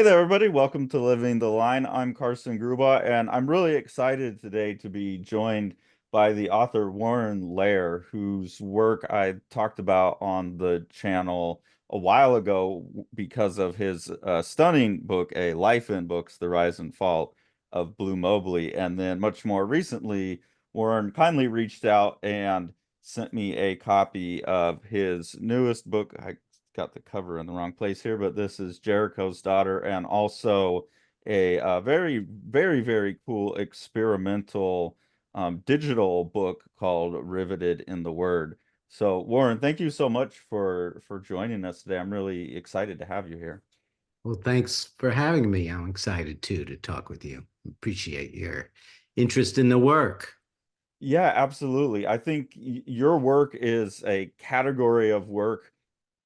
Hey there, everybody. Welcome to Living the Line. I'm Carson Grubaugh, and I'm really excited today to be joined by the author Warren Lehrer, whose work I talked about on the channel a while ago because of his stunning book, A Life in Books, The Rise and Fall of Blue Mobley. And then much more recently, Warren kindly reached out and sent me a copy of his newest book. I got the cover in the wrong place here, but this is Jericho's Daughter, and also a very, very, very cool experimental digital book called Riveted in the Word. So, Warren, thank you so much for joining us today. I'm really excited to have you here. Well, thanks for having me. I'm excited too to talk with you. Appreciate your interest in the work. Yeah, absolutely. I think your work is a category of work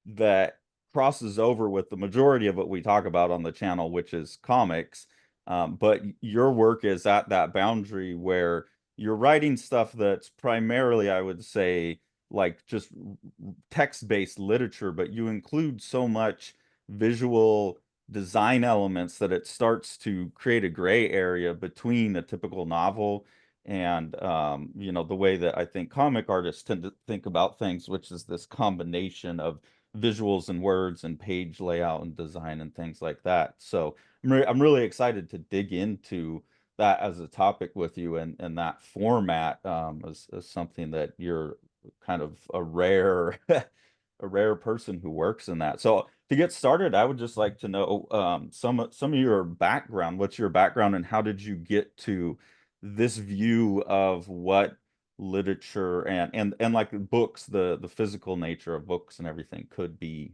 that crosses over with the majority of what we talk about on the channel, which is comics. But your work is at that boundary where you're writing stuff that's primarily, I would say, like just text-based literature, but you include so much visual design elements that it starts to create a gray area between a typical novel and the way that I think comic artists tend to think about things, which is this combination of visuals and words and page layout and design and things like that. So I'm really excited to dig into that as a topic with you, and that format as something that you're kind of a rare a rare person who works in that. So to get started, I would just like to know some of your background. What's your background and how did you get to this view of what literature and like books, the physical nature of books and everything could be?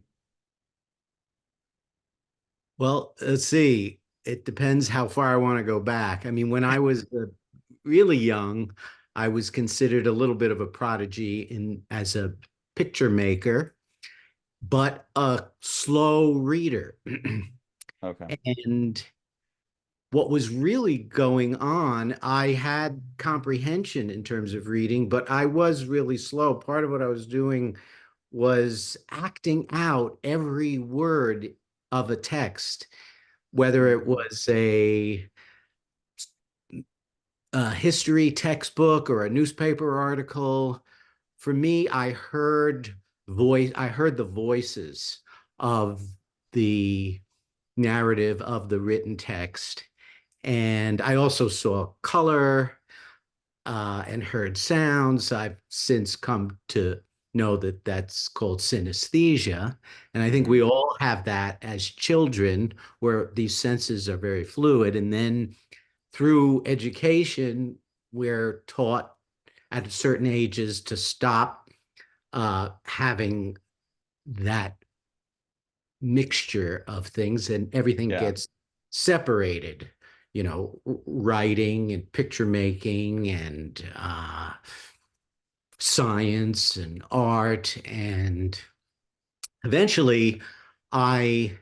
Well, let's see. It depends how far I want to go back. I mean, when I was really young, I was considered a little bit of a prodigy in as a picture maker, but a slow reader. Okay. And what was really going on, I had comprehension in terms of reading, but I was really slow. Part of what I was doing was acting out every word of a text, whether it Mm. was a history textbook or a newspaper article. For me, I heard the voices of the narrative of the written text. And I also saw color and heard sounds. I've since come to know that that's called synesthesia. And I think Mhm. we all have that as children, where these senses are very fluid. And then through education, we're taught at certain ages to stop having that mixture of things and everything Yeah. gets separated, writing and picture making and science and art. And eventually I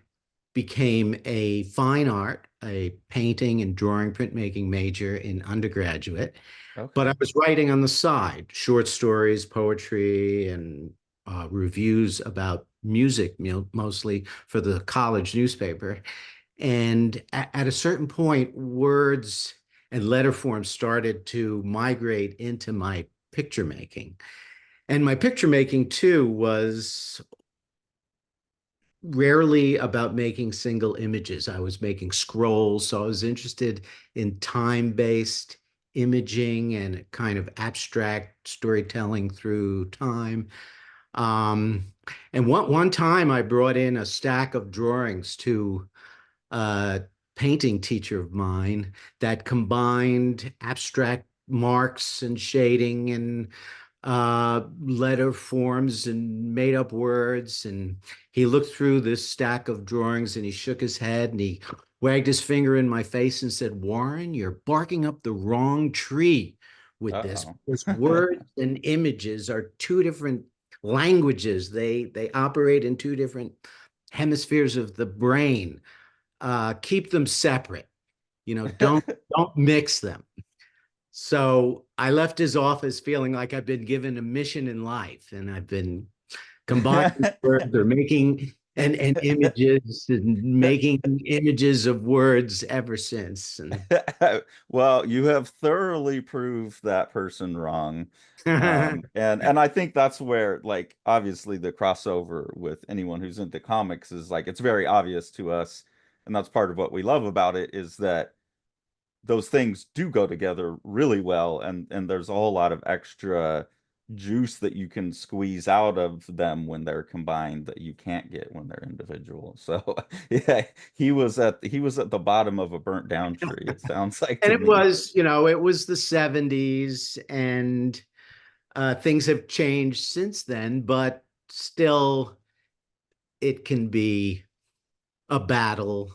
became a fine art, a painting and drawing printmaking major in undergraduate. But I Okay. was writing on the side, short stories, poetry, and reviews about music, mostly for the college newspaper. And at a certain point, words and letter forms started to migrate into my picture making. And my picture making, too, was rarely about making single images. I was making scrolls, so I was interested in time-based imaging and kind of abstract storytelling through time. Um, and one time I brought in a stack of drawings to a painting teacher of mine that combined abstract marks and shading and letter forms and made up words. And he looked through this stack of drawings and he shook his head and he wagged his finger in my face and said, Warren, you're barking up the wrong tree with this. Uh-oh. Because words and images are two different languages. They operate in two different hemispheres of the brain. Keep them separate. Don't mix them. So I left his office feeling like I've been given a mission in life, and I've been combining words or making and images and making images of words ever since. And Well, you have thoroughly proved that person wrong. And I think that's where, like, obviously the crossover with anyone who's into comics is like it's very obvious to us, and that's part of what we love about it is that those things do go together really well, and there's a whole lot of extra juice that you can squeeze out of them when they're combined that you can't get when they're individual. So yeah, he was at the bottom of a burnt down tree, it sounds like and to it me. was, it was the 70s, and things have changed since then, but still it can be a battle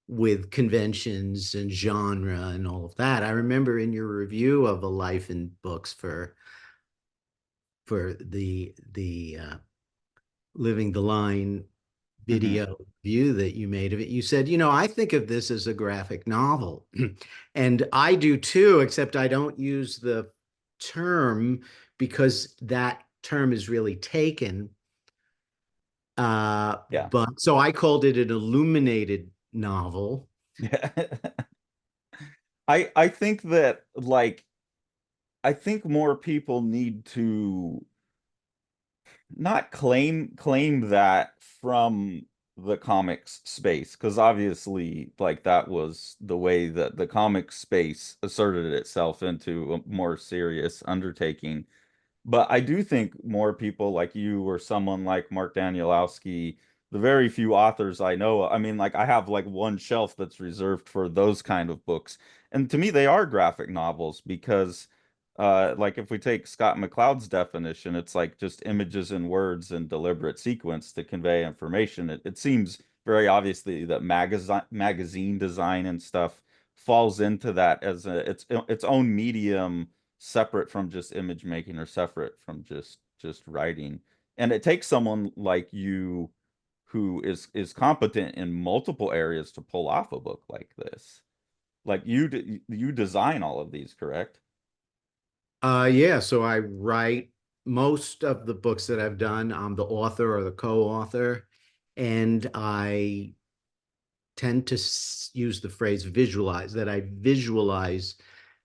with conventions and genre and all of that. I remember in your review of A Life in Books for the Living the Line Hmm. video view that you made of it, you said, I think of this as a graphic novel. And I do too, except I don't use the term because that term is really taken. Yeah. But so I called it an illuminated novel. Yeah. I think that, like, I think more people need to not claim that from the comics space, because obviously, like, that was the way that the comics space asserted itself into a more serious undertaking. But I do think more people like you or someone like Mark Danielowski, the very few authors I know, I mean, like, I have like one shelf that's reserved for those kind of books. And to me, they are graphic novels because, like, if we take Scott McCloud's definition, it's like just images and words in deliberate sequence to convey information. It seems very obviously that magazine design and stuff falls into that as its own medium, separate from just image making or separate from just writing. And it takes someone like you who is competent in multiple areas to pull off a book like this. Like you design all of these, correct? Yeah, so I write most of the books that I've done. I'm the author or the co-author, and I tend to use the phrase visualize, that I visualize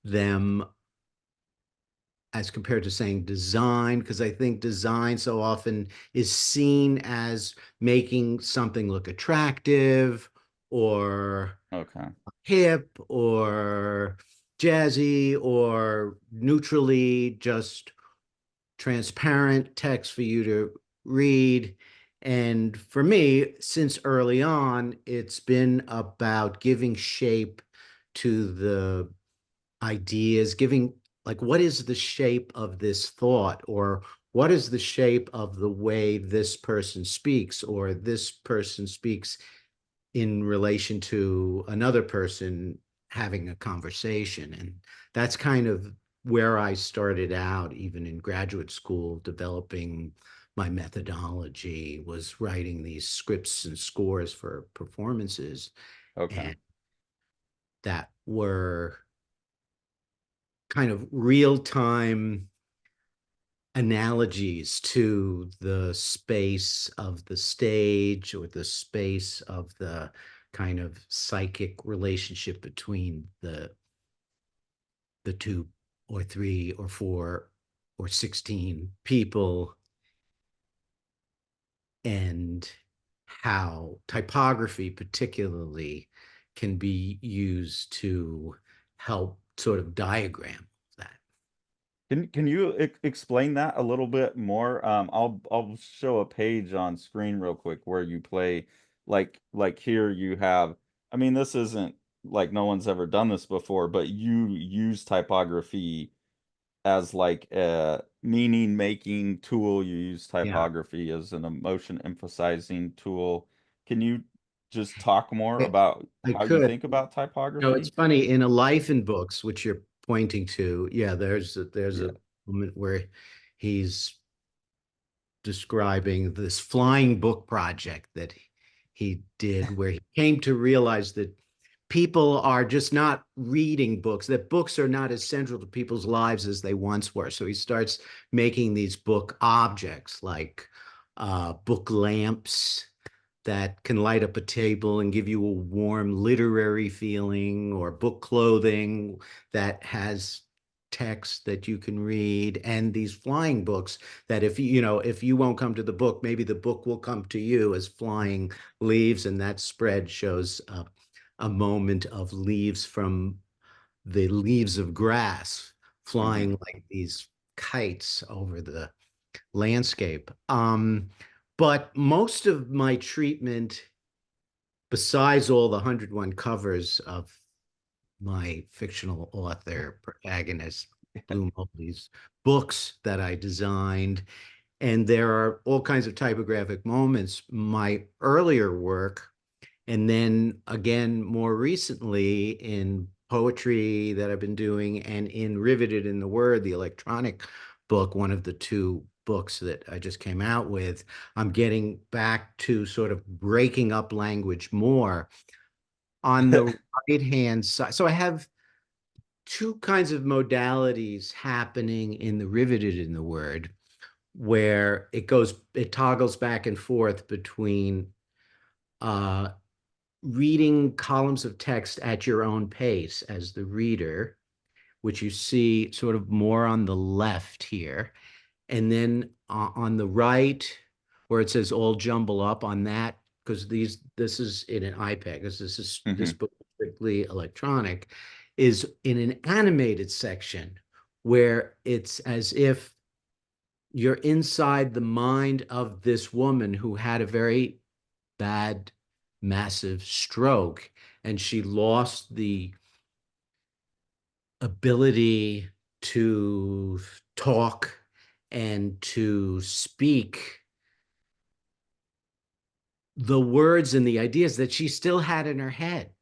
them as compared to saying design, because I think design so often is seen as making something look attractive or Okay. hip or jazzy or neutrally just transparent text for you to read. And for me, since early on, it's been about giving shape to the ideas, giving, like, what is the shape of this thought, or what is the shape of the way this person speaks, or this person speaks in relation to another person having a conversation. And that's kind of where I started out, even in graduate school, developing my methodology, was writing these scripts and scores for performances, Okay. and that were kind of real time analogies to the space of the stage or the space of the kind of psychic relationship between the two or three or four or 16 people, and how typography particularly can be used to help sort of diagram that. Can you explain that a little bit more? I'll show a page on screen real quick where you play, like here you have. I mean, this isn't like no one's ever done this before, but you use typography as like a meaning making tool. You use Yeah, typography as an emotion emphasizing tool. Can you just talk more I, about I how you could. think about It's typography? funny, in A Life in Books, which you're pointing to. Yeah, there's Yeah. a moment where he's describing this flying book project that he did, where he came to realize that people are just not reading books, that books are not as central to people's lives as they once were. So he starts making these book objects, like book lamps, that can light up a table and give you a warm literary feeling, or book clothing that has text that you can read, and these flying books that if you won't come to the book, maybe the book will come to you as flying leaves, and that spread shows a moment of leaves from the leaves of grass flying Mhm. like these kites over the landscape. But most of my treatment, besides all the 101 covers of my fictional author protagonist, Blue Mowgli's books that I designed, and there are all kinds of typographic moments. My earlier work, and then again, more recently in poetry that I've been doing, and in Riveted in the Word, the electronic book, one of the two books that I just came out with, I'm getting back to sort of breaking up language more on the right hand side. So I have two kinds of modalities happening in the Riveted in the Word, where it toggles back and forth between uh, reading columns of text at your own pace as the reader, which you see sort of more on the left here. And then on the right, where it says all jumble up on that, because this is in an iPad, because this Mhm. book is strictly electronic, is in an animated section where it's as if you're inside the mind of this woman who had a very bad, massive stroke, and she lost the ability to talk and to speak the words and the ideas that she still had in her head.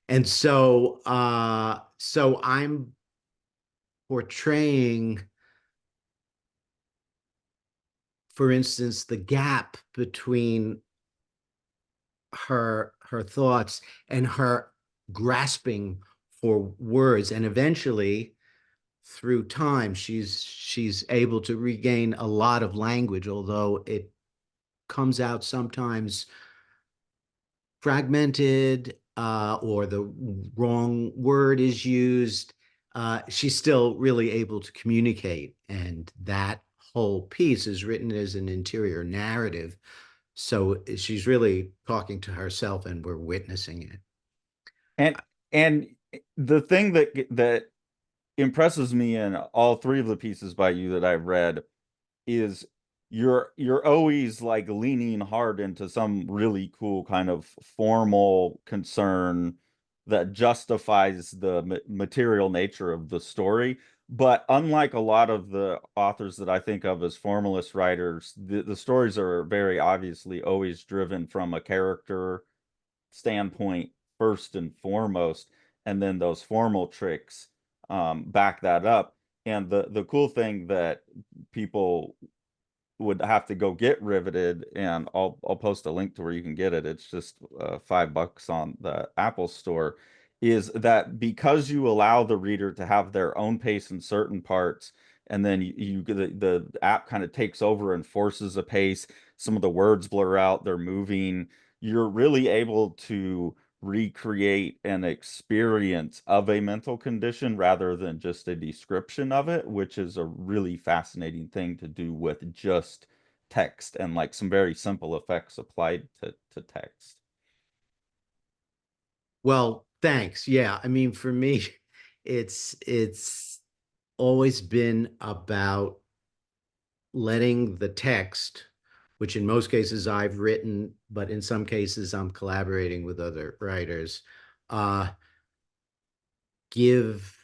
And so I'm portraying, for instance, the gap between her thoughts and her grasping for words, and eventually through time she's able to regain a lot of language, although it comes out sometimes fragmented, or the wrong word is used. She's still really able to communicate, and that whole piece is written as an interior narrative. So she's really talking to herself, and we're witnessing it. And and the thing that impresses me in all three of the pieces by you that I've read is you're always like leaning hard into some really cool kind of formal concern that justifies the material nature of the story. But unlike a lot of the authors that I think of as formalist writers, the stories are very obviously always driven from a character standpoint first and foremost, and then those formal tricks back that up. And the cool thing that people would have to go get Riveted, and I'll post a link to where you can get it. It's just $5 on the Apple Store. Is that because you allow the reader to have their own pace in certain parts, and then the app kind of takes over and forces a pace. Some of the words blur out, they're moving. You're really able to recreate an experience of a mental condition rather than just a description of it, which is a really fascinating thing to do with just text and like some very simple effects applied to text. Well, thanks. Yeah, I mean, for me, it's always been about letting the text, which in most cases I've written, but in some cases I'm collaborating with other writers, uh, give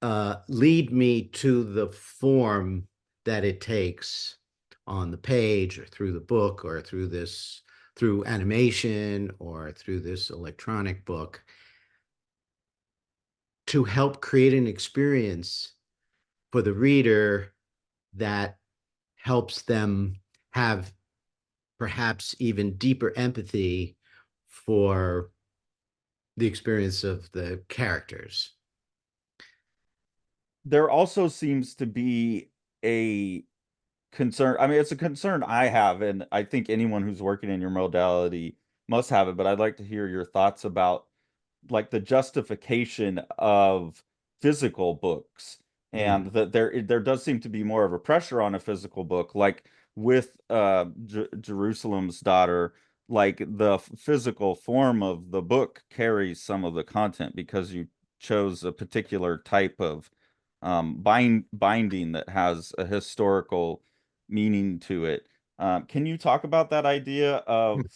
lead me to the form that it takes on the page, or through the book, or through animation, or through this electronic book, to help create an experience for the reader that helps them have perhaps even deeper empathy for the experience of the characters. There also seems to be a concern. I mean, it's a concern I have, and I think anyone who's working in your modality must have it, but I'd like to hear your thoughts about like the justification of physical books, and Mm. that there does seem to be more of a pressure on a physical book, like with Jerusalem's Daughter. Like the physical form of the book carries some of the content because you chose a particular type of binding that has a historical meaning to it. Can you talk about that idea of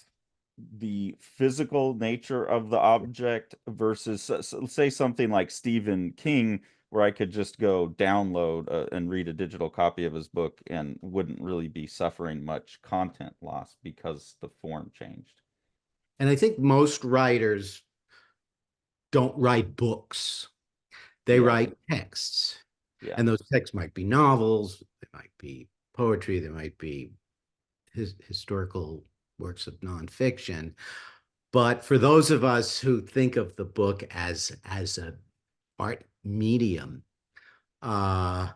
the physical nature of the object versus, say, something like Stephen King, where I could just go download and read a digital copy of his book and wouldn't really be suffering much content loss because the form changed? And I think most writers don't write books. They Yeah, write texts. yeah. And those texts might be novels, they might be poetry, they might be historical works of nonfiction. But for those of us who think of the book as an art medium, uh,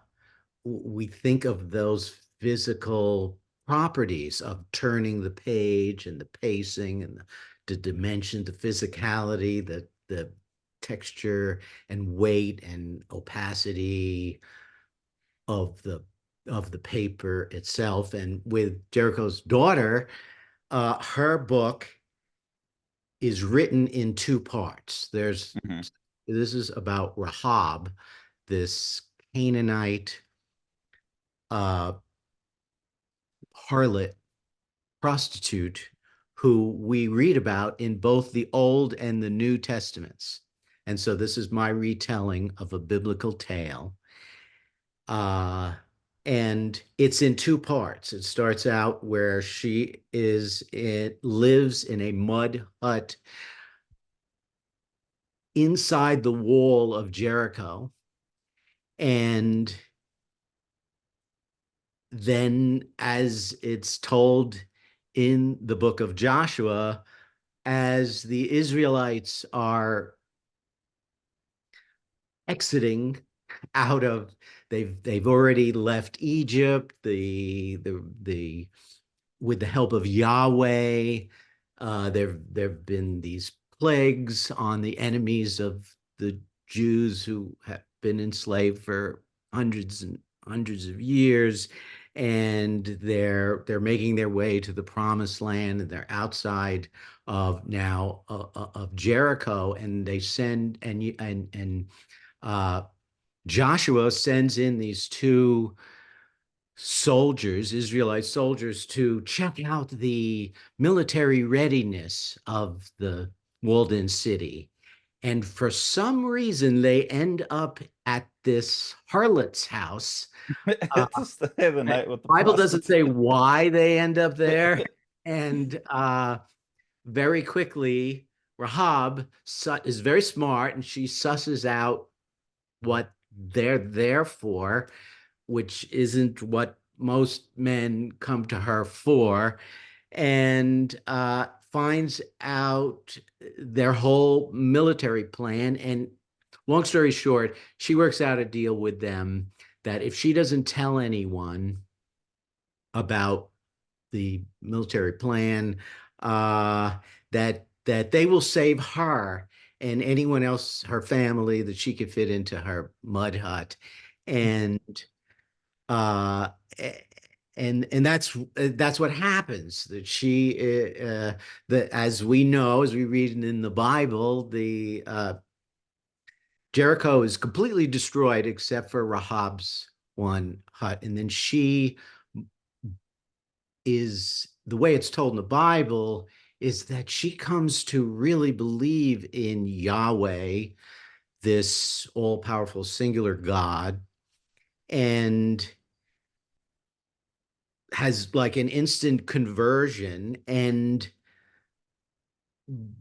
we think of those physical properties of turning the page and the pacing and the dimension, the physicality, the texture and weight and opacity of the paper itself. And with Jericho's Daughter, her book is written in two parts. Hmm. This is about Rahab, this Canaanite uh, harlot prostitute who we read about in both the Old and the New Testaments. And so this is my retelling of a biblical tale. Uh, and it's in two parts. It starts out where it lives in a mud hut inside the wall of Jericho. And then, as it's told in the book of Joshua, as the Israelites are exiting out of, they've already left Egypt, the with the help of Yahweh. There've been these plagues on the enemies of the Jews who have been enslaved for hundreds and hundreds of years, and they're making their way to the promised land, and they're outside of now of Jericho, and they send and uh, Joshua sends in these two soldiers, Israelite soldiers, to check out the military readiness of the walled in city. And for some reason, they end up at this harlot's house. Uh, To stay the the night with the Bible doesn't prostitute. say why they end up there. And very quickly, Rahab is very smart and she susses out what they're there for, which isn't what most men come to her for, and finds out their whole military plan. And long story short, she works out a deal with them that if she doesn't tell anyone about the military plan, uh, that they will save her and anyone else, her family, that she could fit into her mud hut. And uh, and that's what happens. That that, as we know, as we read in the Bible, the Jericho is completely destroyed except for Rahab's one hut, and then she is, the way it's told in the Bible is that she comes to really believe in Yahweh, this all-powerful singular God, and has like an instant conversion and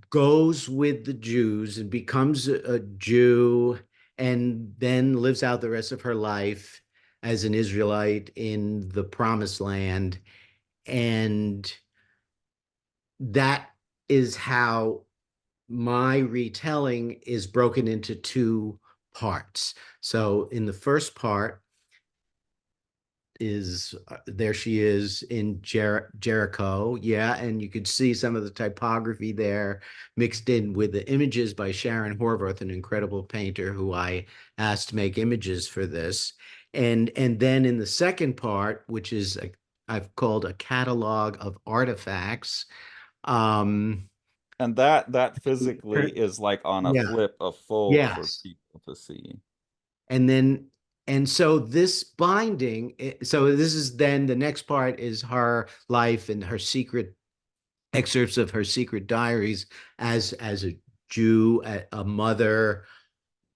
goes with the Jews and becomes a Jew, and then lives out the rest of her life as an Israelite in the promised land. And that is how my retelling is broken into two parts. So in the first part, is there she is in Jericho. Yeah, and you could see some of the typography there mixed in with the images by Sharon Horvath, an incredible painter who I asked to make images for this. And then in the second part, which is I've called a catalog of artifacts. Um, And that physically is like on a yeah, flip of fold for yes. people to see. And then, and so this binding, so this is then the next part is her life and her secret excerpts of her secret diaries as a Jew, a mother,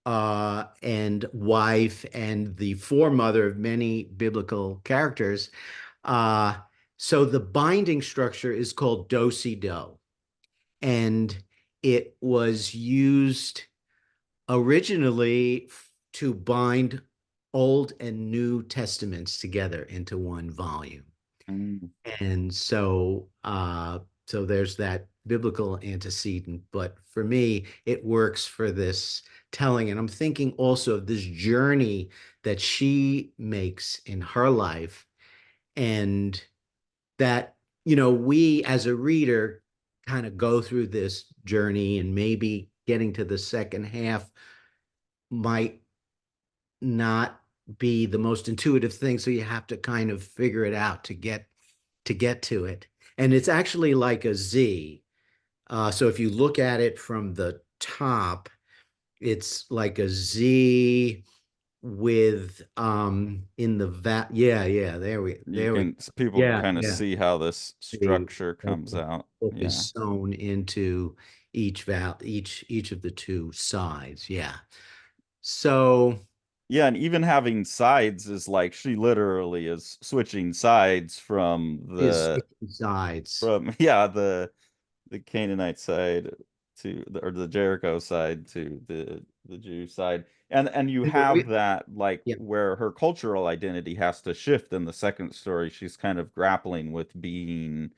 and wife, and the foremother of many biblical characters. Uh, so the binding structure is called do-si-do, and it was used originally to bind Old and New Testaments together into one volume. Mm. And so there's that biblical antecedent, but for me, it works for this telling. And I'm thinking also of this journey that she makes in her life, and that, we as a reader kind of go through this journey, and maybe getting to the second half might not be the most intuitive thing, so you have to kind of figure it out to get to it. And it's actually like a Z. So if you look at it from the top, it's like a Z with in the yeah, You there we can people can yeah, kind of yeah. see how this The structure comes book out. is Yeah. sewn into each of the two sides. Yeah. So Yeah, and even having sides is like she literally is switching sides is switching sides. from yeah, the Canaanite side to the or the Jericho side to the Jew side. And you And the have that like yeah. where her cultural identity has to shift in the second story. She's kind of grappling with being,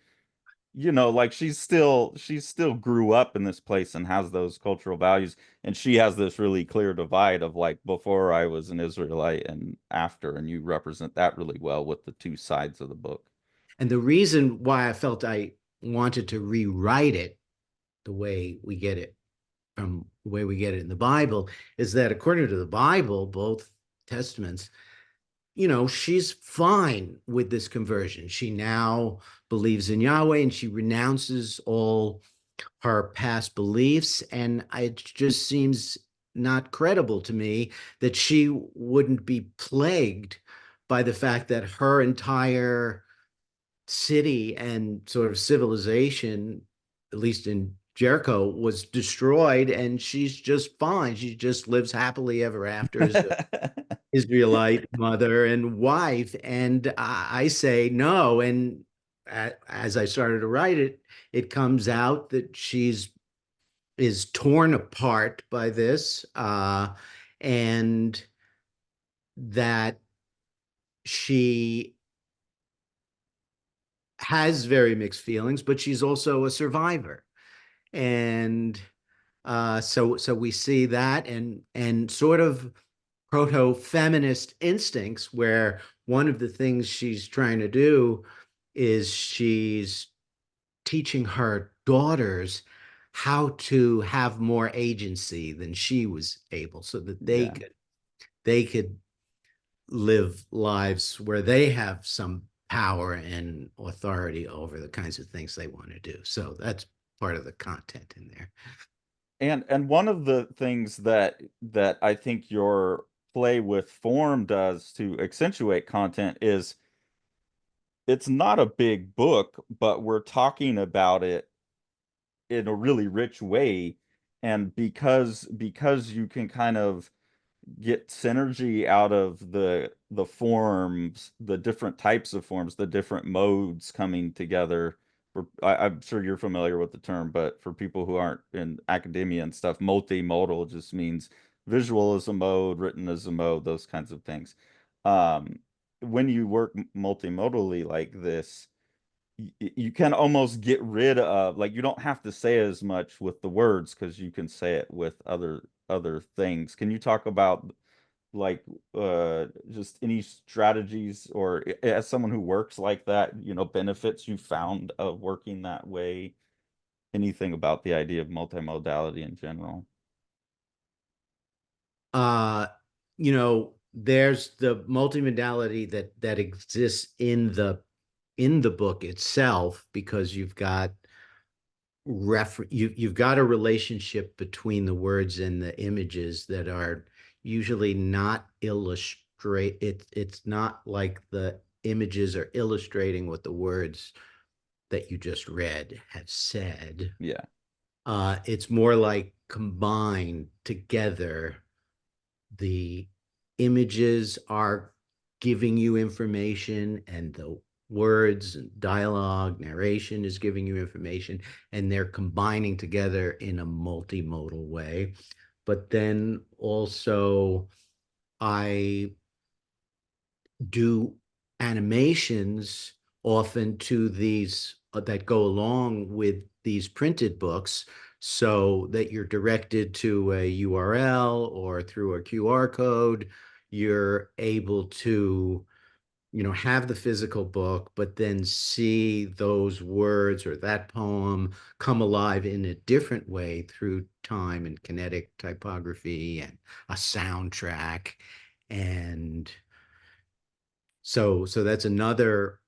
like she's still grew up in this place and has those cultural values, and she has this really clear divide of like before I was an Israelite and after, and you represent that really well with the two sides of the book. And the reason why I felt I wanted to rewrite it the way we get it from the way we get it in the Bible is that according to the Bible, both testaments, she's fine with this conversion. She now believes in Yahweh, and she renounces all her past beliefs. And it just seems not credible to me that she wouldn't be plagued by the fact that her entire city and sort of civilization, at least in Jericho, was destroyed, and she's just fine. She just lives happily ever after as an Israelite mother and wife. And I say no. And as I started to write it, it comes out that she's is torn apart by this, and that she has very mixed feelings, but she's also a survivor. And so we see that, and sort of proto-feminist instincts, where one of the things she's trying to do is she's teaching her daughters how to have more agency than she was able, so that they Yeah. could live lives where they have some power and authority over the kinds of things they want to do. So that's part of the content in there. And one of the things that I think your play with form does to accentuate content is it's not a big book, but we're talking about it in a really rich way. And because you can kind of get synergy out of the forms, the different types of forms, the different modes coming together. I'm sure you're familiar with the term, but for people who aren't in academia and stuff, multimodal just means visual as a mode, written as a mode, those kinds of things. Um, when you work multimodally like this, you can almost get rid of, like, you don't have to say as much with the words because you can say it with other things. Can you talk about like just any strategies, or as someone who works like that, benefits you found of working that way? Anything about the idea of multimodality in general? Uh, there's the multimodality that exists in the book itself because you've got a relationship between the words and the images that are usually not illustrate it's not like the images are illustrating what the words that you just read have said. Yeah. It's more like combined together. The images are giving you information, and the words and dialogue, narration is giving you information, and they're combining together in a multimodal way. But then also, I do animations often to these that go along with these printed books so that you're directed to a URL or through a QR code. You're able to, have the physical book, but then see those words or that poem come alive in a different way through time and kinetic typography and a soundtrack. And so that's another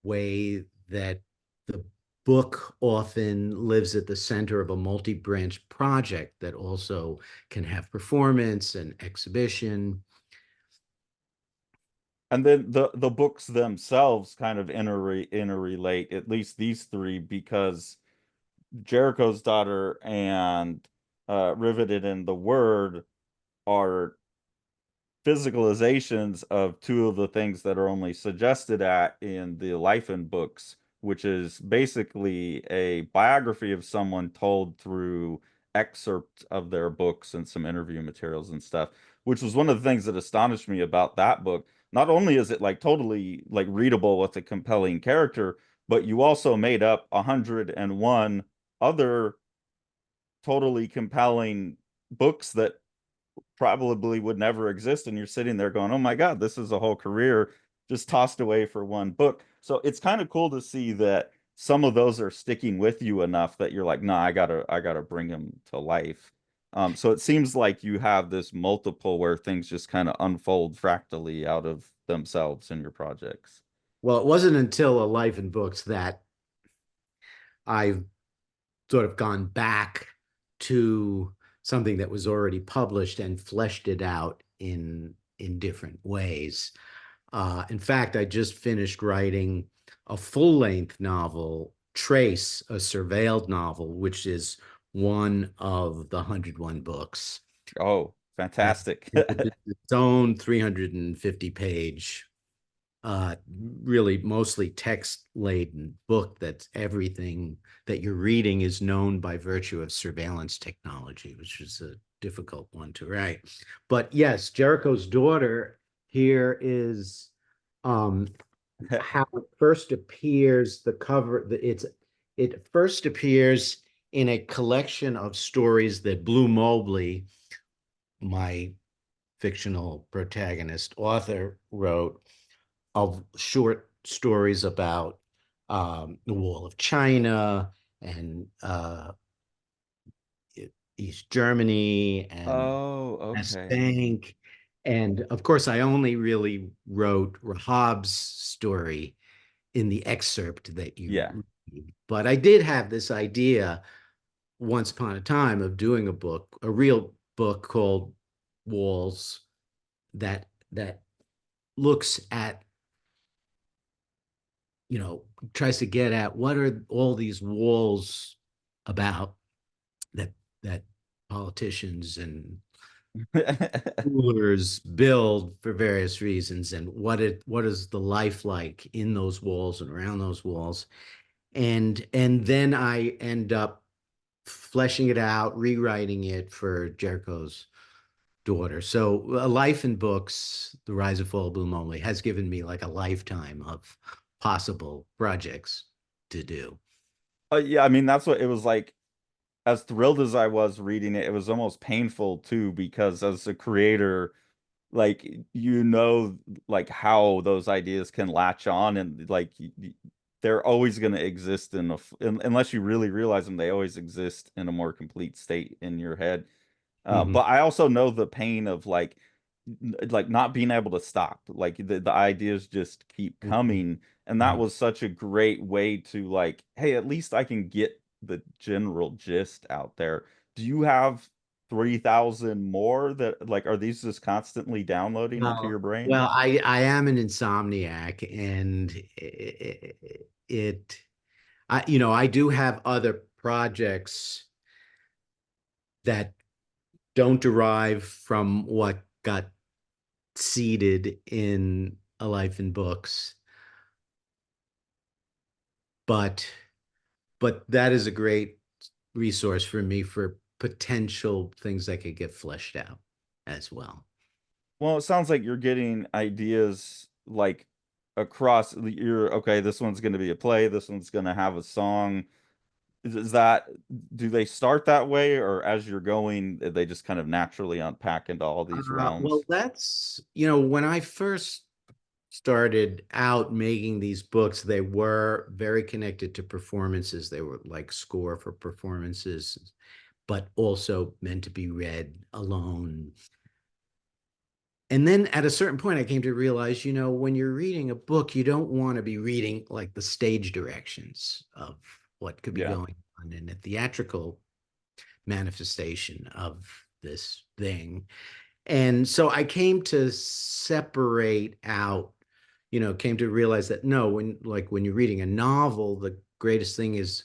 way that the book often lives at the center of a multi-branch project that also can have performance and exhibition. And then the books themselves kind of interrelate, at least these three, because Jericho's Daughter and Riveted and The Word are physicalizations of two of the things that are only suggested at in the Life in books, which is basically a biography of someone told through excerpts of their books and some interview materials and stuff, which was one of the things that astonished me about that book. Not only is it like totally like readable with a compelling character, but you also made up 101 other totally compelling books that probably would never exist, and you're sitting there going, oh my god, this is a whole career just tossed away for one book. So it's kind of cool to see that some of those are sticking with you enough that you're like, nah, I gotta bring them to life. So it seems like you have this multiple where things just kind of unfold fractally out of themselves in your projects. Well, it wasn't until a Life in Books that I've sort of gone back to something that was already published and fleshed it out in different ways. In fact, I just finished writing a full-length novel, Trace, a surveilled novel, which is one of the 101 books. Oh, And fantastic. it's its own 350 page, uh, really mostly text laden book that's everything that you're reading is known by virtue of surveillance technology, which is a difficult one to write. But yes, Jericho's Daughter here is how it first appears. The cover, it first appears in a collection of stories that Blue Mobley, my fictional protagonist author, wrote, of short stories about the Wall of China and East Germany and Oh, West okay. Bank. And of course, I only really wrote Rahab's story in the excerpt that you Yeah. read. But I did have this idea once upon a time of doing a real book called Walls that looks at, tries to get at what are all these walls about that that politicians and rulers build for various reasons, and what is the life like in those walls and around those walls. And then I end up fleshing it out, rewriting it for Jericho's Daughter. So a Life in Books, The Rise and Fall of Bloom Only, has given me like a lifetime of possible projects to do. Yeah, I mean that's what it was like. As thrilled as I was reading it, it was almost painful too, because as a creator, like you know like how those ideas can latch on, and like they're always going to exist unless you really realize them, they always exist in a more complete state in your head. But Hmm. I also know the pain of like not being able to stop. Like the ideas just keep Hmm. coming. And that was such a great way to like, hey, at least I can get the general gist out there. Do you have 3,000 more that like are these just constantly downloading into your brain? I am an insomniac, and I do have other projects that don't derive from what got seeded in A Life in Books, but that is a great resource for me for potential things that could get fleshed out as well. Well, it sounds like you're getting ideas like across you're okay, this one's going to be a play, this one's going to have a song. Is that, do they start that way, or as you're going, they just kind of naturally unpack into all these Well, realms? when I first started out making these books, they were very connected to performances. They were like score for performances, but also meant to be read alone. And then at a certain point, I came to realize, when you're reading a book, you don't want to be reading like the stage directions of what could be Yeah. going on in a theatrical manifestation of this thing. And so I came to separate out, came to realize that no, when you're reading a novel, the greatest thing is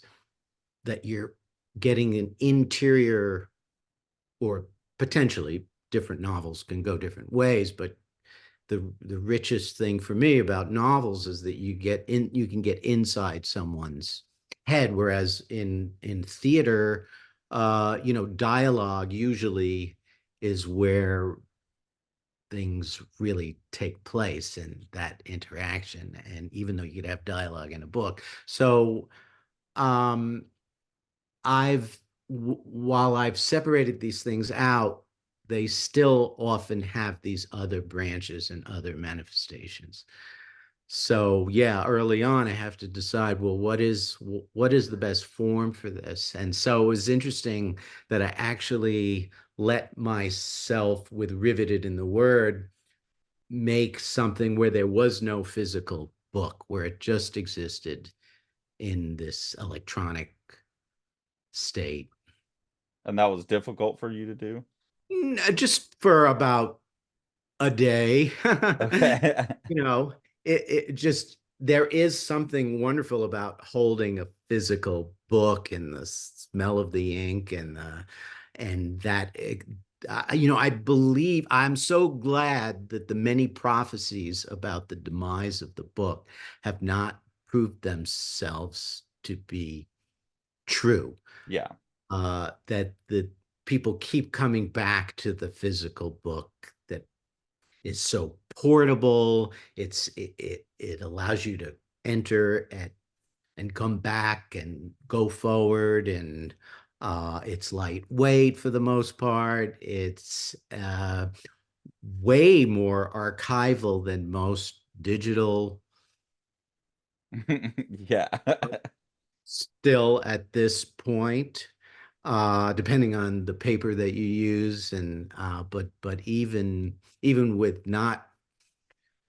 that you're getting an interior, or potentially different novels can go different ways, but the richest thing for me about novels is that you can get inside someone's head, whereas in theater, dialogue usually is where things really take place in that interaction. And even though you could have dialogue in a book, so um while I've separated these things out, they still often have these other branches and other manifestations. So yeah, early on, I have to decide, well, what is the best form for this? And so it was interesting that I actually let myself, with Riveted in the Word, make something where there was no physical book, where it just existed in this electronic state. And that was difficult for you to do? Just for about a day. Okay. you know, it just, there is something wonderful about holding a physical book and the smell of the ink and that I believe, I'm so glad that the many prophecies about the demise of the book have not proved themselves to be true. Yeah. That the people keep coming back to the physical book, that is so portable. It allows you to enter and come back and go forward, and it's lightweight for the most part. It's way more archival than most digital Yeah. still at this point, depending on the paper that you use. And but even with not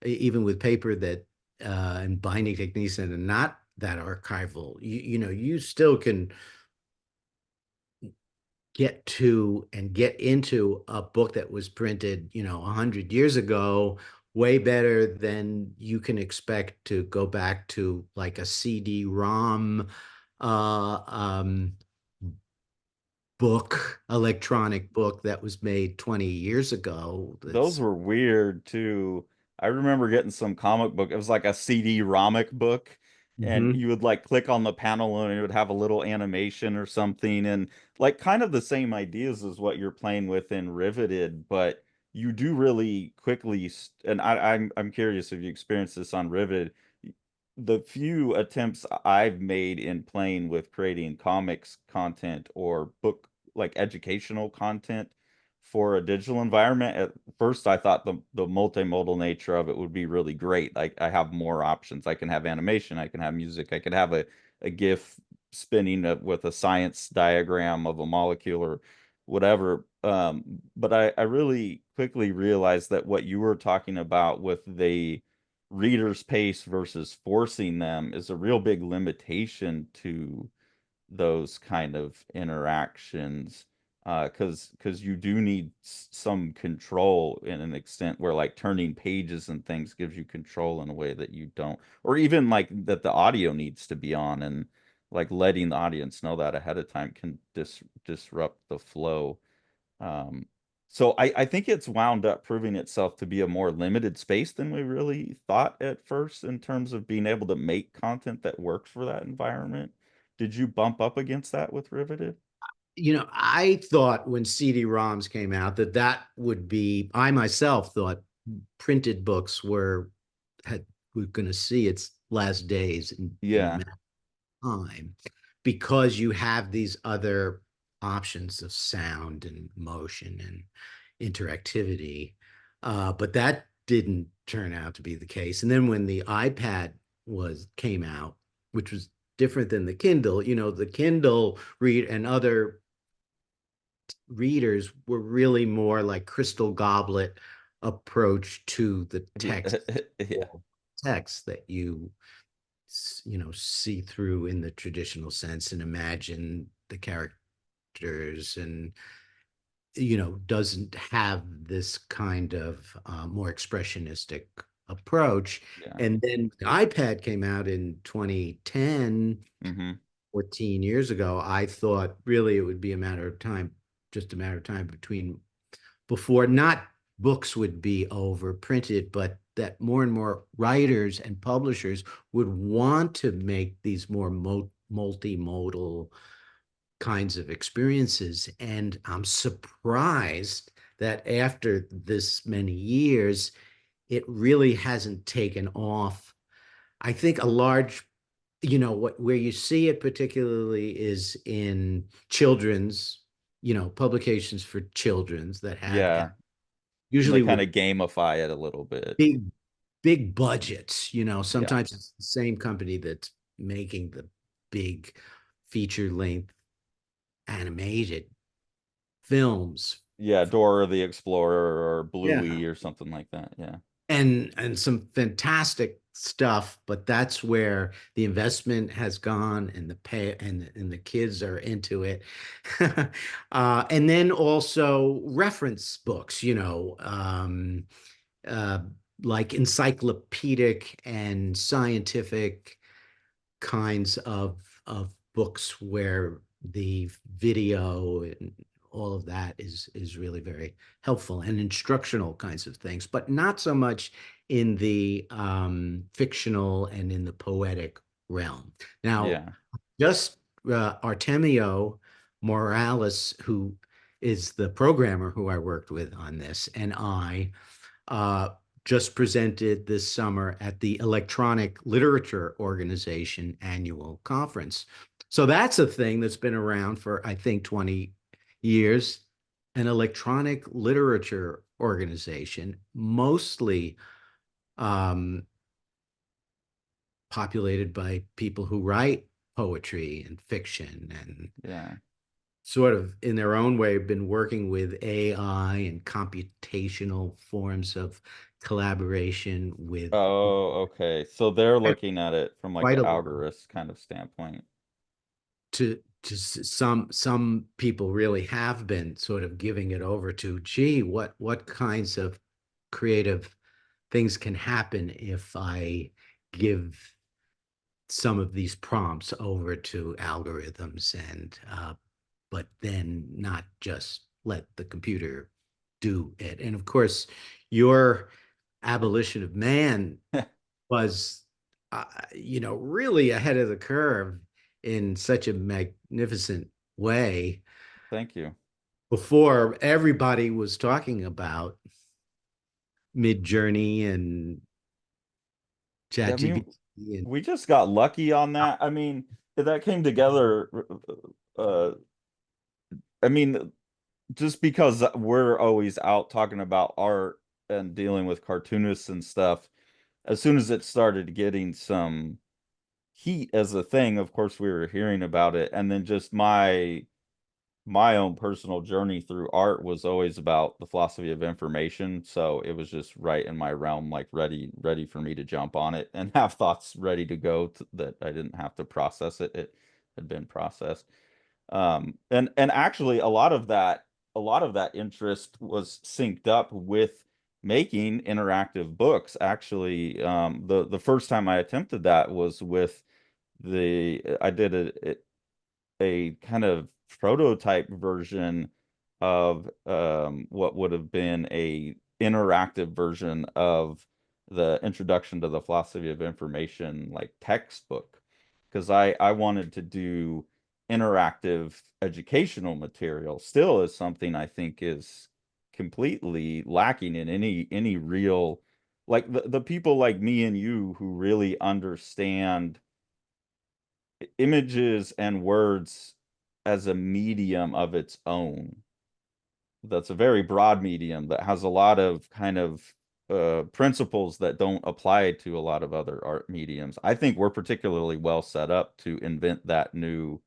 even with paper that and binding techniques that are not that archival, you still can get to and get into a book that was printed 100 years ago way better than you can expect to go back to like a CD-ROM uh, book, electronic book that was made 20 years ago. Those That's were weird too. I remember getting some comic book. It was like a CD-ROMic book, and Mhm. you would like click on the panel and it would have a little animation or something, and like kind of the same ideas as what you're playing with in Riveted, but you do really quickly, and I'm curious if you experienced this on Riveted. The few attempts I've made in playing with creating comics content or book like educational content, for a digital environment. At first, I thought the multimodal nature of it would be really great. Like I have more options. I can have animation, I can have music, I could have a GIF spinning with a science diagram of a molecule or whatever. But I really quickly realized that what you were talking about with the reader's pace versus forcing them is a real big limitation to those kind of interactions, because you do need some control in an extent where like turning pages and things gives you control in a way that you don't, or even like that the audio needs to be on, and like letting the audience know that ahead of time can disrupt the flow. um, so I think it's wound up proving itself to be a more limited space than we really thought at first in terms of being able to make content that works for that environment. Did you bump up against that with Riveted? I thought when CD-ROMs came out that that would be, I myself thought printed books were going to see its last days in a Yeah, matter of time, because you have these other options of sound and motion and interactivity. But that didn't turn out to be the case. And then when the iPad was came out, which was different than the Kindle, the Kindle read and other readers were really more like crystal goblet approach to the text, yeah, text that see through in the traditional sense and imagine the characters, and doesn't have this kind of more expressionistic approach. yeah. And then the iPad came out in 2010, Hmm. 14 years ago. I thought really it would be a matter of time, just a matter of time before not books would be overprinted, but that more and more writers and publishers would want to make these more multimodal kinds of experiences. And I'm surprised that after this many years, it really hasn't taken off. I think a large, where you see it particularly is in children's, publications for children's that have Yeah, and they usually kind with of gamify it a little bit. big, big budgets. Yeah, Sometimes it's the same company that's making the big feature length animated films. yeah, Dora the Explorer or Yeah. Bluey or something like that. Yeah, And some fantastic stuff, but that's where the investment has gone and the pay and the kids are into it. And then also reference books, uh, like encyclopedic and scientific kinds of books where the video and all of that is really very helpful, and instructional kinds of things, but not so much in the fictional and in the poetic realm. Now, yeah. just Artemio Morales, who is the programmer who I worked with on this, and I uh, just presented this summer at the Electronic Literature Organization annual conference. So that's a thing that's been around for, I think, 20 years. An electronic literature organization, mostly um, populated by people who write poetry and fiction, and Yeah. sort of in their own way been working with AI and computational forms of collaboration with Oh, okay. So they're looking at it from like quite an a algorithm kind of standpoint. some people really have been sort of giving it over to, gee, what kinds of creative things can happen if I give some of these prompts over to algorithms, and but then not just let the computer do it. And of course, your abolition of man was, really ahead of the curve in such a magnificent way Thank you. before everybody was talking about Mid Journey and Yeah, I mean, ChatGPT. And we just got lucky on that. I mean, that came together. Uh, I mean, just because we're always out talking about art and dealing with cartoonists and stuff, as soon as it started getting some heat as a thing, of course we were hearing about it. And then just my own personal journey through art was always about the philosophy of information. So it was just right in my realm, like ready for me to jump on it and have thoughts ready to go that I didn't have to process it. It had been processed. And actually a lot of that interest was synced up with making interactive books. Actually, the first time I attempted that was with the I did a kind of prototype version of what would have been a interactive version of the Introduction to the Philosophy of Information like textbook, because I wanted to do interactive educational material. Still is something I think is completely lacking in any real, like the people like me and you who really understand images and words as a medium of its own. That's a very broad medium that has a lot of kind of principles that don't apply to a lot of other art mediums. I think we're particularly well set up to invent that new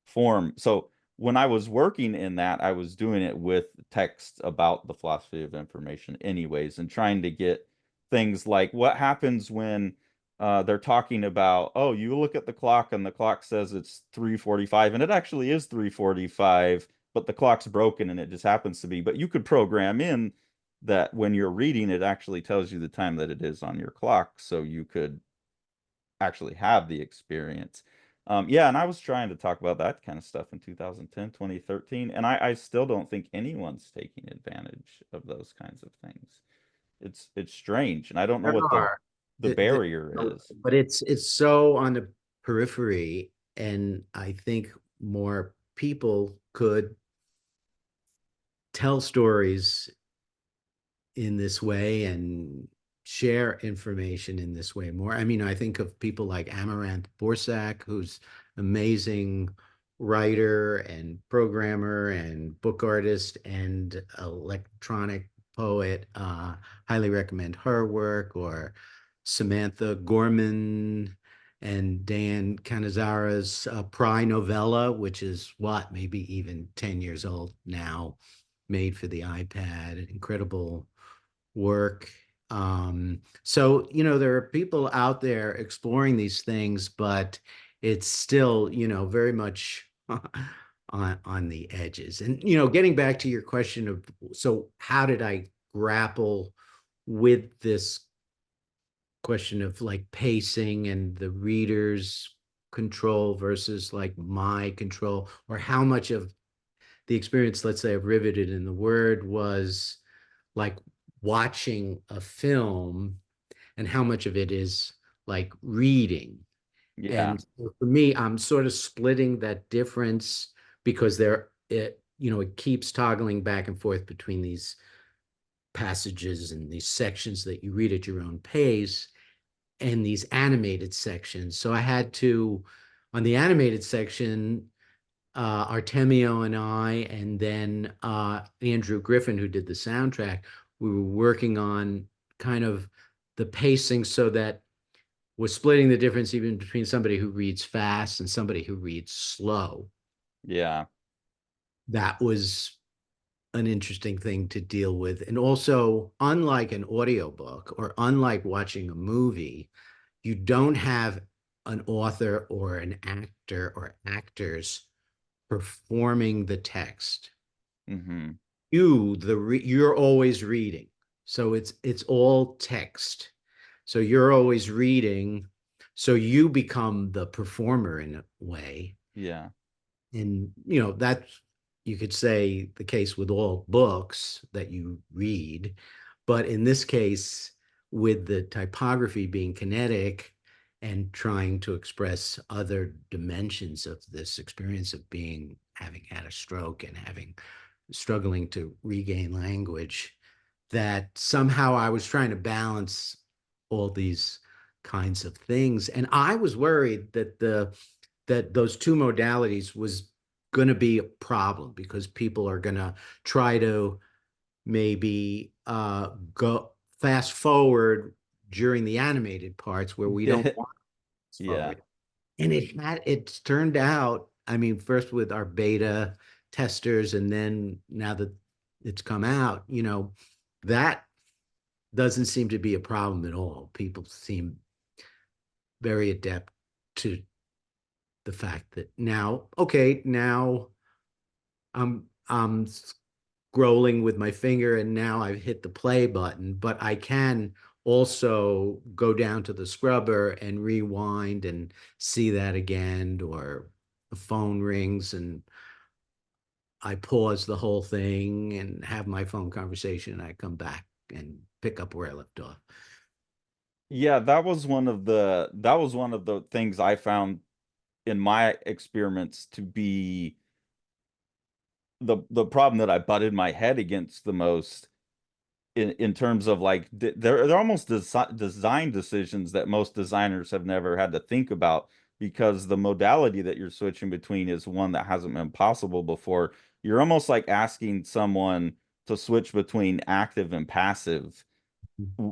form. So when I was working in that, I was doing it with text about the philosophy of information, anyways, and trying to get things like what happens when they're talking about, oh, you look at the clock and the clock says it's 3:45, and it actually is 3:45, but the clock's broken and it just happens to be. But you could program in that when you're reading, it actually tells you the time that it is on your clock, so you could actually have the experience. Yeah, and I was trying to talk about that kind of stuff in 2010, 2013, and I still don't think anyone's taking advantage of those kinds of things. It's strange, and I don't know There what are. the barrier is. But it's so on the periphery, and I think more people could tell stories in this way and share information in this way more. I mean, I think of people like Amaranth Borsak, who's amazing writer and programmer and book artist and electronic poet. Highly recommend her work, or Samantha Gorman and Dan Canizara's Pry novella, which is what, maybe even 10 years old now, made for the iPad. Incredible work. So, there are people out there exploring these things, but it's still, very much on the edges. And, getting back to your question of, so how did I grapple with this question of like pacing and the reader's control versus like my control, or how much of the experience, let's say, of Riveted in the Word was like watching a film, and how much of it is like reading. Yeah, And for me, I'm sort of splitting that difference, because it keeps toggling back and forth between these passages and these sections that you read at your own pace and these animated sections. So I had to, on the animated section, Artemio and I, and then Andrew Griffin, who did the soundtrack, we were working on kind of the pacing, so that we're splitting the difference even between somebody who reads fast and somebody who reads slow. yeah. That was an interesting thing to deal with. And also, unlike an audiobook or unlike watching a movie, you don't have an author or an actor or actors performing the text. Hmm. You're always reading, so it's all text, so you're always reading, so you become the performer in a way. Yeah. And that's, you could say, the case with all books that you read, but in this case, with the typography being kinetic and trying to express other dimensions of this experience of being, having had a stroke and having, struggling to regain language, that somehow I was trying to balance all these kinds of things. And I was worried that those two modalities was going to be a problem because people are going to try to maybe go fast forward during the animated parts where we don't want to fast Yeah. forward. And it's turned out, I mean, first with our beta testers, and then now that it's come out, that doesn't seem to be a problem at all. People seem very adept to the fact that now, okay, now I'm scrolling with my finger and now I've hit the play button, but I can also go down to the scrubber and rewind and see that again, or the phone rings and I pause the whole thing and have my phone conversation and I come back and pick up where I left off. Yeah, that was one of the things I found in my experiments to be the problem that I butted my head against the most in terms of like they're almost design decisions that most designers have never had to think about because the modality that you're switching between is one that hasn't been possible before. You're almost like asking someone to switch between active and passive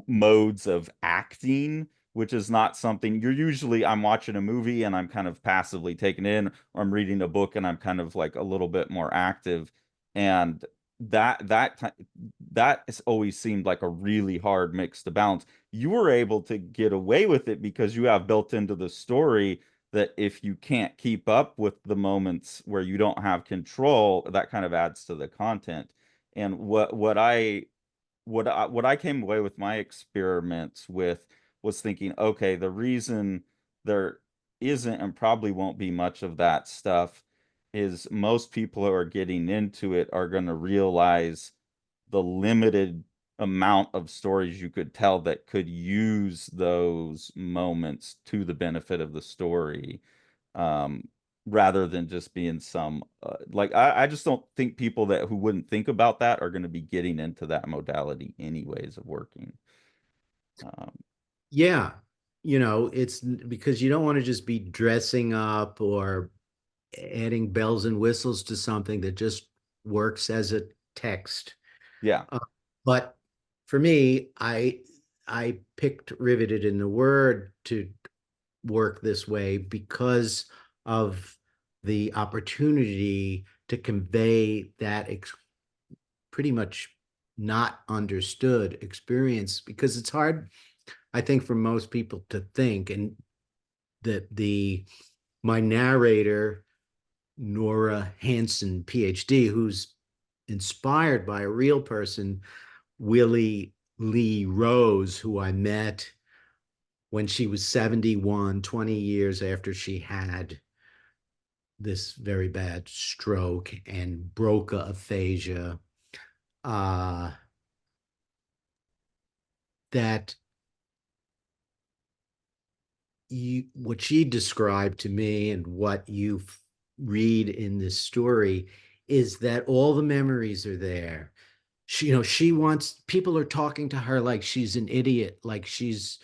modes of acting, which is not something you're usually. I'm watching a movie and I'm kind of passively taken in, or I'm reading a book and I'm kind of like a little bit more active. And that has always seemed like a really hard mix to balance. You were able to get away with it because you have built into the story that if you can't keep up with the moments where you don't have control, that kind of adds to the content. And what I came away with my experiments with was thinking, okay, the reason there isn't and probably won't be much of that stuff is most people who are getting into it are going to realize the limited amount of stories you could tell that could use those moments to the benefit of the story, um, rather than just being some like I just don't think people that who wouldn't think about that are going to be getting into that modality anyways of working. Um, Yeah, it's because you don't want to just be dressing up or adding bells and whistles to something that just works as a text. yeah, Uh, but for me, I picked Riveted in the Word to work this way because of the opportunity to convey that pretty much not understood experience, because it's hard, I think, for most people to think, and that the my narrator, Nora Hansen, PhD, who's inspired by a real person, Willie Lee Rose, who I met when she was 71, 20 years after she had this very bad stroke and Broca aphasia, uh, that what she described to me and what you read in this story is that all the memories are there. She wants, people are talking to her like she's an idiot, like she's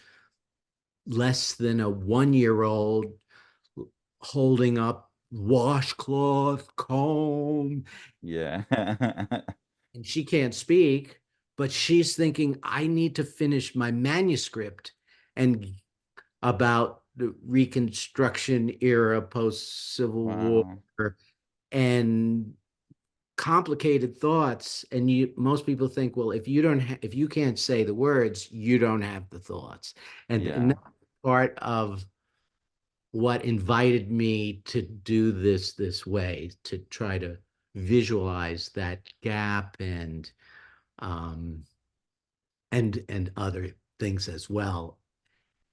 less than a 1 year old holding up washcloth, comb, yeah. and she can't speak, but she's thinking, I need to finish my manuscript and about the Reconstruction era, post Civil War, Wow. and complicated thoughts. And most people think, well, if you can't say the words, you don't have the thoughts. And Yeah. that's part of what invited me to do this way, to try to visualize that gap, um and other things as well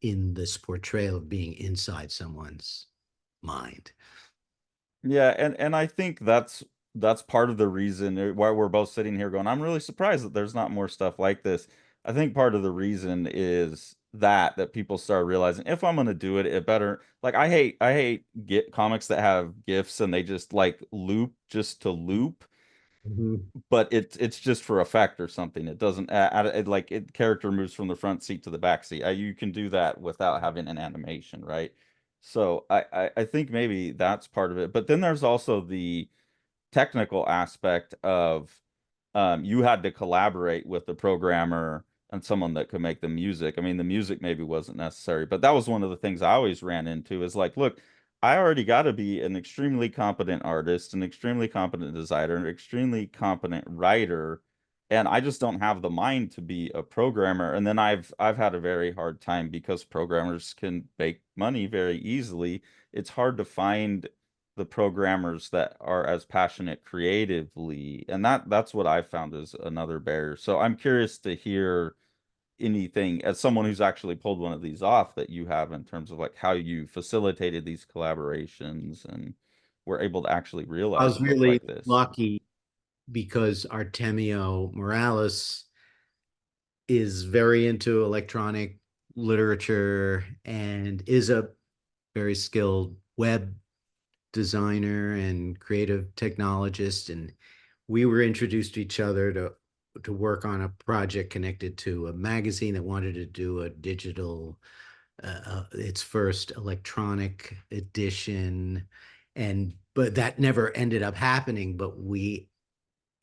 in this portrayal of being inside someone's mind. Yeah, and I think that's part of the reason why we're both sitting here going, I'm really surprised that there's not more stuff like this. I think part of the reason is that people start realizing if I'm gonna do it, it better like I hate get comics that have GIFs and they just like loop just to loop, Mhm. but it's just for effect or something. It doesn't like it character moves from the front seat to the back seat. You can do that without having an animation, right? So I think maybe that's part of it. But then there's also the technical aspect of you had to collaborate with the programmer and someone that could make the music. I mean, the music maybe wasn't necessary, but that was one of the things I always ran into is like, look, I already got to be an extremely competent artist, an extremely competent designer, an extremely competent writer, and I just don't have the mind to be a programmer. And then I've had a very hard time because programmers can make money very easily. It's hard to find the programmers that are as passionate creatively, and that's what I found is another barrier. So I'm curious to hear anything as someone who's actually pulled one of these off that you have in terms of like how you facilitated these collaborations and were able to actually I realize was a book really like this. lucky because Artemio Morales is very into electronic literature and is a very skilled web designer and creative technologist. And we were introduced to each other to work on a project connected to a magazine that wanted to do a digital its first electronic edition. And but that never ended up happening, but we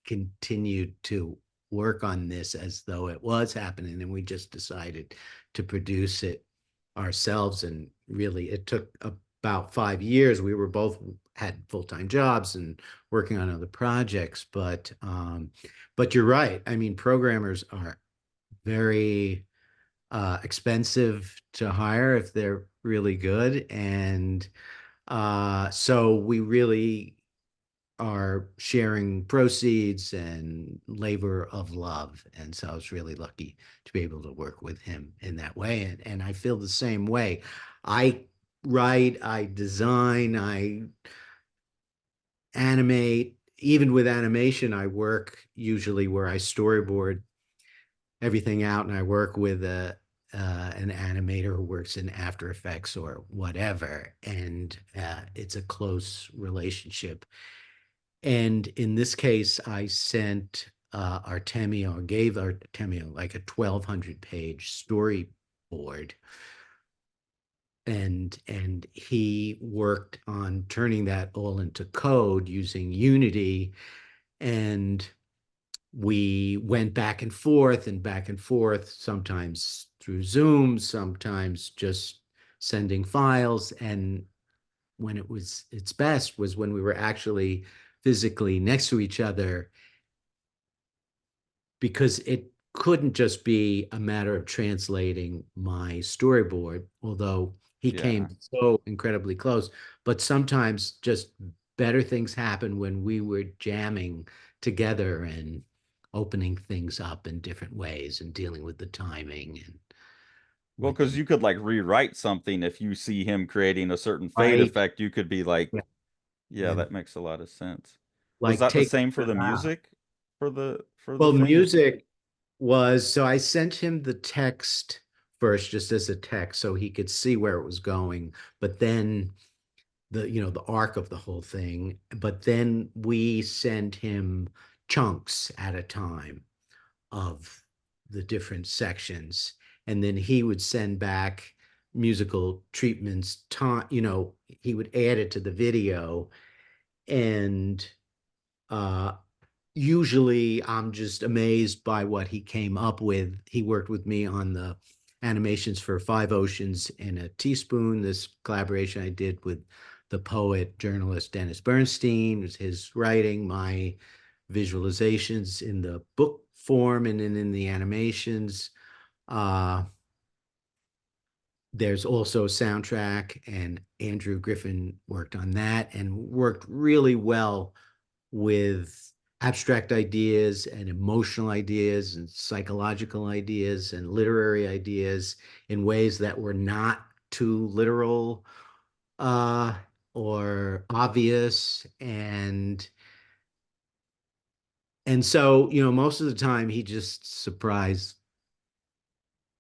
continued to work on this as though it was happening, and we just decided to produce it ourselves. And really it took about 5 years. We were both had full-time jobs and working on other projects, but you're right. I mean, programmers are very expensive to hire if they're really good. And so we really are sharing proceeds and labor of love. And so I was really lucky to be able to work with him in that way. And I feel the same way. I write, I design, I animate. Even with animation, I work usually where I storyboard everything out, and I work with an animator who works in After Effects or whatever, and it's a close relationship. And in this case, I sent Artemio, gave Artemio like a 1,200 page storyboard, and he worked on turning that all into code using Unity. And we went back and forth, sometimes through Zoom, sometimes just sending files. And when it was its best was when we were actually physically next to each other, because it couldn't just be a matter of translating my storyboard, although he Yeah. came so incredibly close. But sometimes just better things happen when we were jamming together and opening things up in different ways and dealing with the timing and Well, with because the you could like rewrite something if you see him creating a certain fade right. effect, you could be like, Yeah. yeah, And that makes a lot of sense. Was like that the take same for the out. music for the Well, thing? music was, so I sent him the text first just as a text so he could see where it was going, but then the arc of the whole thing. But then we sent him chunks at a time of the different sections, and then he would send back musical treatments. He would add it to the video. And uh usually I'm just amazed by what he came up with. He worked with me on the animations for Five Oceans and a Teaspoon, this collaboration I did with the poet journalist Dennis Bernstein. It was his writing, my visualizations in the book form, and then in the animations. Uh, there's also a soundtrack, and Andrew Griffin worked on that and worked really well with abstract ideas and emotional ideas and psychological ideas and literary ideas in ways that were not too literal uh, or obvious. And so, most of the time he just surprised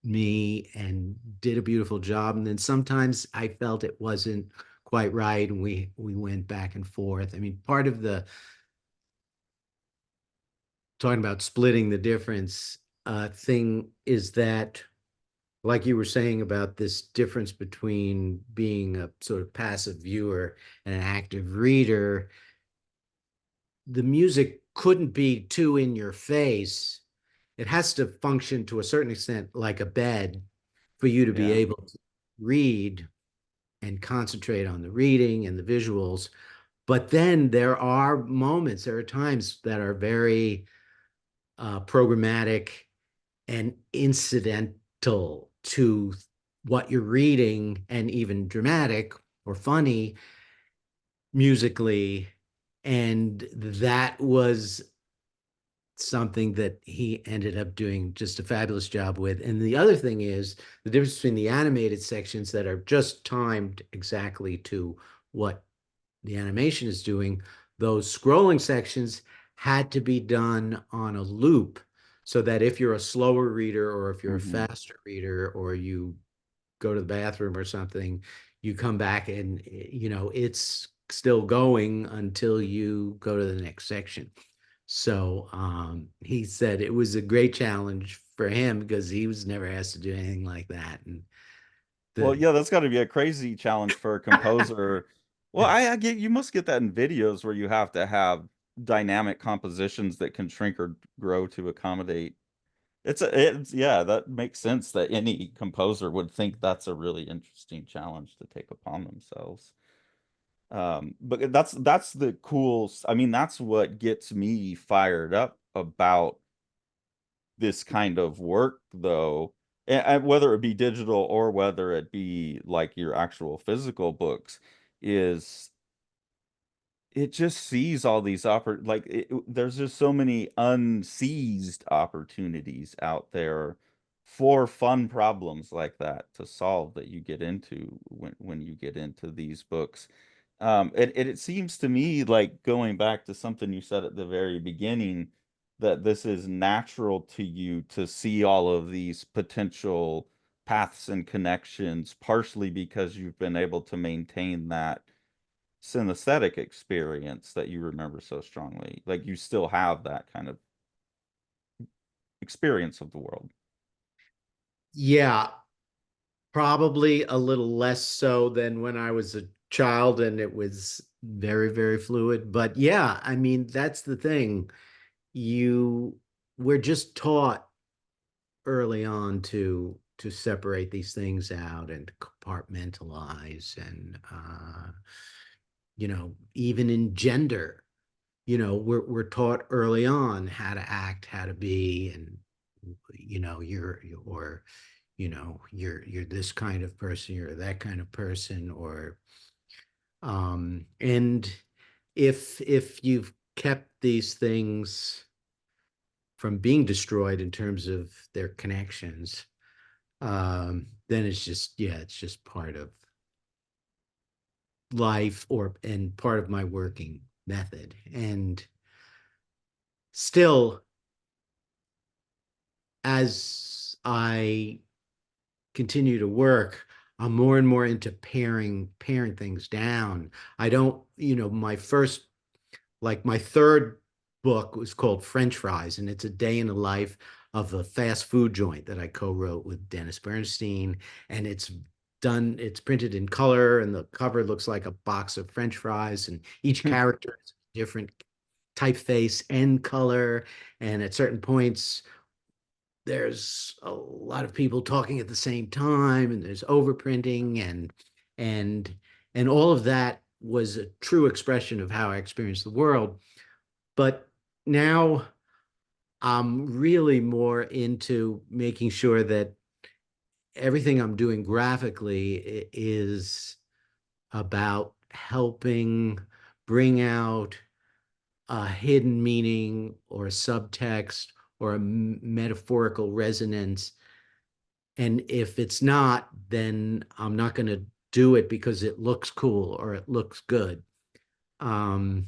me and did a beautiful job. And then sometimes I felt it wasn't quite right, and we went back and forth. I mean, part of the talking about splitting the difference thing is that like you were saying about this difference between being a sort of passive viewer and an active reader, the music couldn't be too in your face. It has to function to a certain extent like a bed for you to be Yeah. able to read and concentrate on the reading and the visuals. But then there are times that are very programmatic and incidental to what you're reading and even dramatic or funny musically. And that was something that he ended up doing just a fabulous job with. And the other thing is the difference between the animated sections that are just timed exactly to what the animation is doing, those scrolling sections had to be done on a loop so that if you're a slower reader or if you're a Hmm. faster reader or you go to the bathroom or something, you come back and it's still going until you go to the next section. So he said it was a great challenge for him because he was never asked to do anything like that. And Well, the yeah, that's got to be a crazy challenge for a composer. Well, I get you must get that in videos where you have to have dynamic compositions that can shrink or grow to accommodate. It's yeah, that makes sense that any composer would think that's a really interesting challenge to take upon themselves. But that's the cool, I mean, that's what gets me fired up about this kind of work though, and whether it be digital or whether it be like your actual physical books, is it just sees all these there's just so many unseized opportunities out there for fun problems like that to solve that you get into when you get into these books. It seems to me like going back to something you said at the very beginning, that this is natural to you to see all of these potential paths and connections, partially because you've been able to maintain that synesthetic experience that you remember so strongly. Like you still have that kind of experience of the world. yeah, probably a little less so than when I was a child and it was very, very fluid. But yeah, I mean, that's the thing. You We're just taught early on to separate these things out and compartmentalize and even in gender, we're taught early on how to act, how to be, and or you're this kind of person, you're that kind of person, or and if you've kept these things from being destroyed in terms of their connections, then it's just part of life or and part of my working method. And still, as I continue to work, I'm more and more into paring things down. I don't, my third book was called French Fries, and it's a day in the life of a fast food joint that I co-wrote with Dennis Bernstein. And it's printed in color, and the cover looks like a box of French fries, and each character is a different typeface and color. And at certain points, there's a lot of people talking at the same time, and there's overprinting and and all of that was a true expression of how I experienced the world. But now I'm really more into making sure that everything I'm doing graphically is about helping bring out a hidden meaning or a subtext or a metaphorical resonance. And if it's not, then I'm not going to do it because it looks cool or it looks good. Um,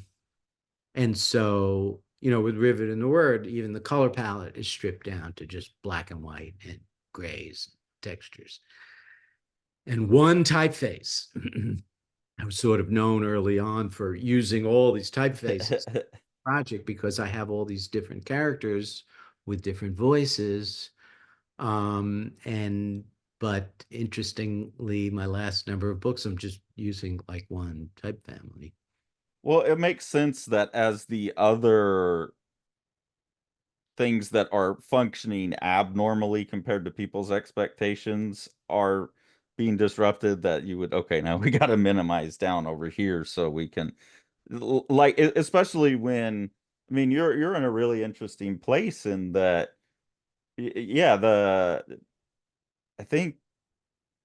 and so, with Rivet in the Word, even the color palette is stripped down to just black and white and grays, textures, and one typeface. I was sort of known early on for using all these typefaces project because I have all these different characters with different voices. And But interestingly, my last number of books, I'm just using like one type family. Well, it makes sense that as the other things that are functioning abnormally compared to people's expectations are being disrupted, that you would, okay, now we got to minimize down over here so we can like especially when, I mean, you're in a really interesting place in that yeah, the I think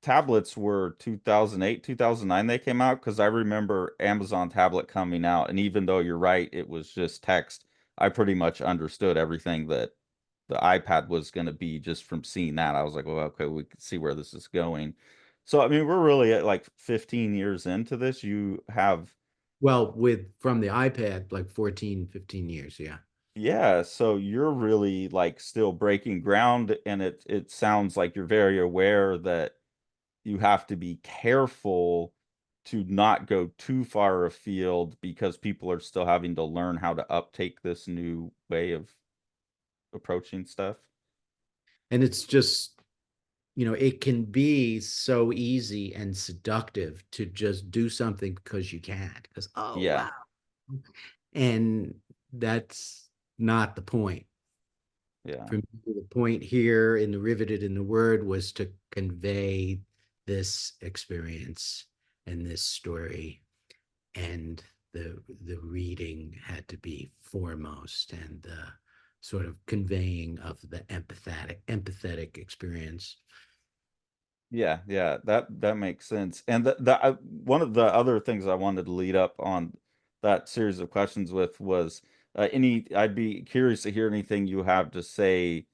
tablets were 2008, 2009 they came out, because I remember Amazon tablet coming out, and even though you're right, it was just text, I pretty much understood everything that the iPad was going to be just from seeing that. I was like, well, okay, we can see where this is going. So, I mean, we're really at like 15 years into this. You have, Well, with from the iPad, like 14, 15 years. Yeah. yeah, so you're really like still breaking ground, and it sounds like you're very aware that you have to be careful to not go too far afield because people are still having to learn how to uptake this new way of approaching stuff. And it's just, it can be so easy and seductive to just do something because you can, because, oh, Yeah, wow. And that's not the point. yeah. For me, the point here in the Riveted in the Word was to convey this experience and this story, and the reading had to be foremost, and the sort of conveying of the empathetic experience. Yeah, yeah, that makes sense. And one of the other things I wanted to lead up on that series of questions with was any I'd be curious to hear anything you have to say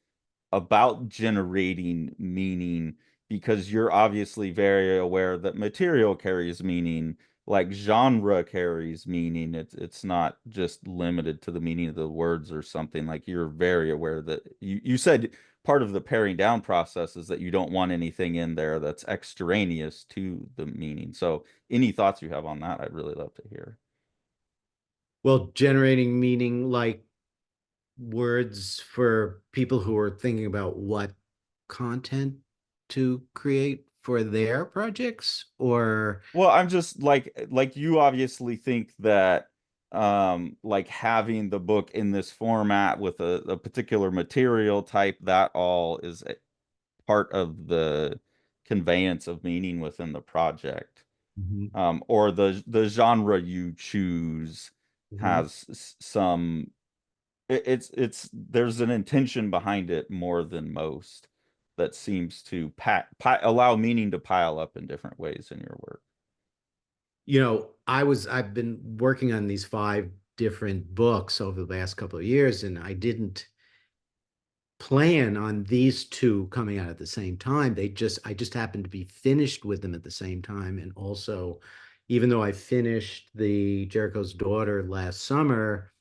about generating meaning, because you're obviously very aware that material carries meaning, like genre carries meaning. It's not just limited to the meaning of the words or something. Like, you're very aware that you said part of the paring down process is that you don't want anything in there that's extraneous to the meaning. So any thoughts you have on that, I'd really love to hear. Well, generating meaning, like words for people who are thinking about what content to create for their projects, or Well, I'm just like you obviously think that like having the book in this format with a particular material type, that all is a part of the conveyance of meaning within the project. Mhm. Or the genre you choose Mhm. has some it's there's an intention behind it more than most that seems to allow meaning to pile up in different ways in your work. I've been working on these five different books over the last couple of years, and I didn't plan on these two coming out at the same time. I just happened to be finished with them at the same time. And also, even though I finished the Jericho's Daughter last summer,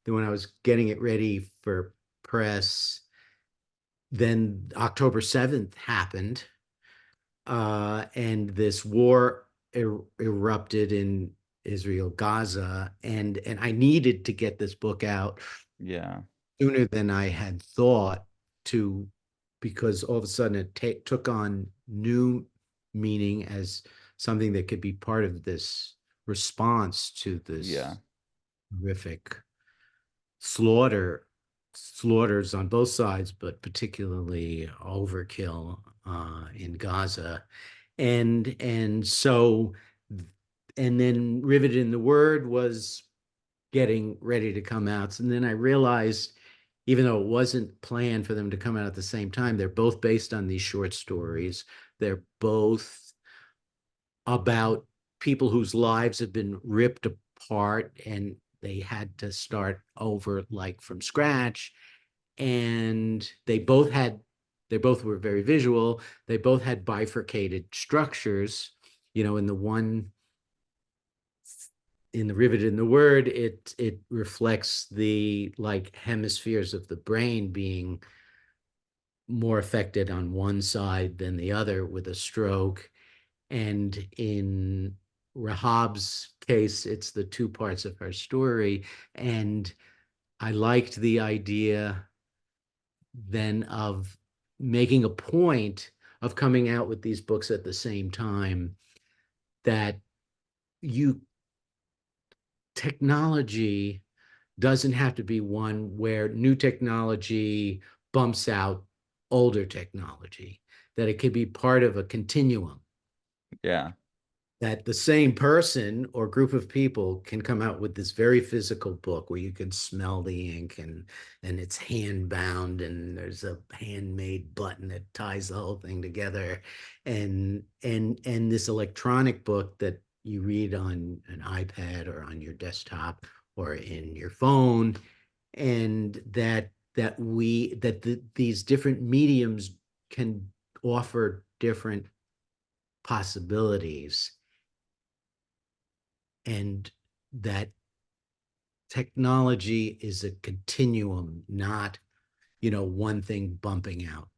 then when I was getting it ready for press, then October 7th happened, and this war erupted in Israel, Gaza, and I needed to get this book out Yeah. sooner than I had thought to, because all of a sudden took on new meaning as something that could be part of this response to Yeah. this horrific slaughter slaughters on both sides, but particularly overkill in Gaza. And so, and then Riveted in the Word was getting ready to come out. And then I realized, even though it wasn't planned for them to come out at the same time, they're both based on these short stories. They're both about people whose lives have been ripped apart, and they had to start over like from scratch. And they both were very visual. They both had bifurcated structures. In the one, in the Riveted in the Word, it reflects the like hemispheres of the brain being more affected on one side than the other with a stroke. And in Rahab's case, it's the two parts of her story. And I liked the idea then of making a point of coming out with these books at the same time, that you technology doesn't have to be one where new technology bumps out older technology, that it could be part of a continuum, Yeah. that the same person or group of people can come out with this very physical book where you can smell the ink, and it's hand bound, and there's a handmade button that ties the whole thing together, and this electronic book that you read on an iPad or on your desktop or in your phone, and these different mediums can offer different possibilities, and that technology is a continuum, not, one thing bumping out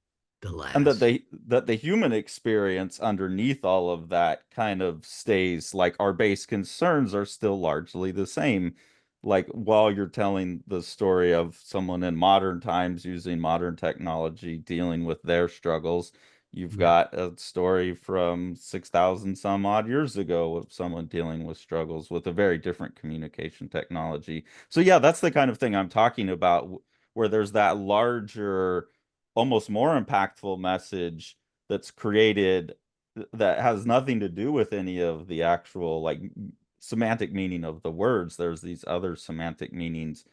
the And last. that the human experience underneath all of that kind of stays, like our base concerns are still largely the same. Like while you're telling the story of someone in modern times using modern technology, dealing with their struggles, you've Yeah. got a story from 6,000 some odd years ago of someone dealing with struggles with a very different communication technology. So yeah, that's the kind of thing I'm talking about, where there's that larger, almost more impactful message that's created that has nothing to do with any of the actual like semantic meaning of the words. There's these other semantic meanings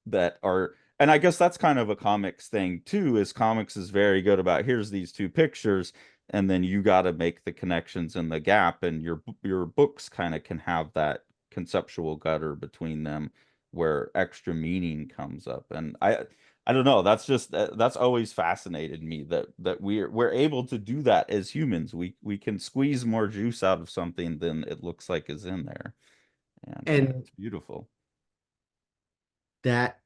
that are, and I guess that's kind of a comics thing too, is comics is very good about, here's these two pictures, and then you got to make the connections in the gap, and your books kind of can have that conceptual gutter between them where extra meaning comes up. And I don't know, that's just that's always fascinated me, that we're able to do that as humans. We can squeeze more juice out of something than it looks like is in there, and And it's beautiful. that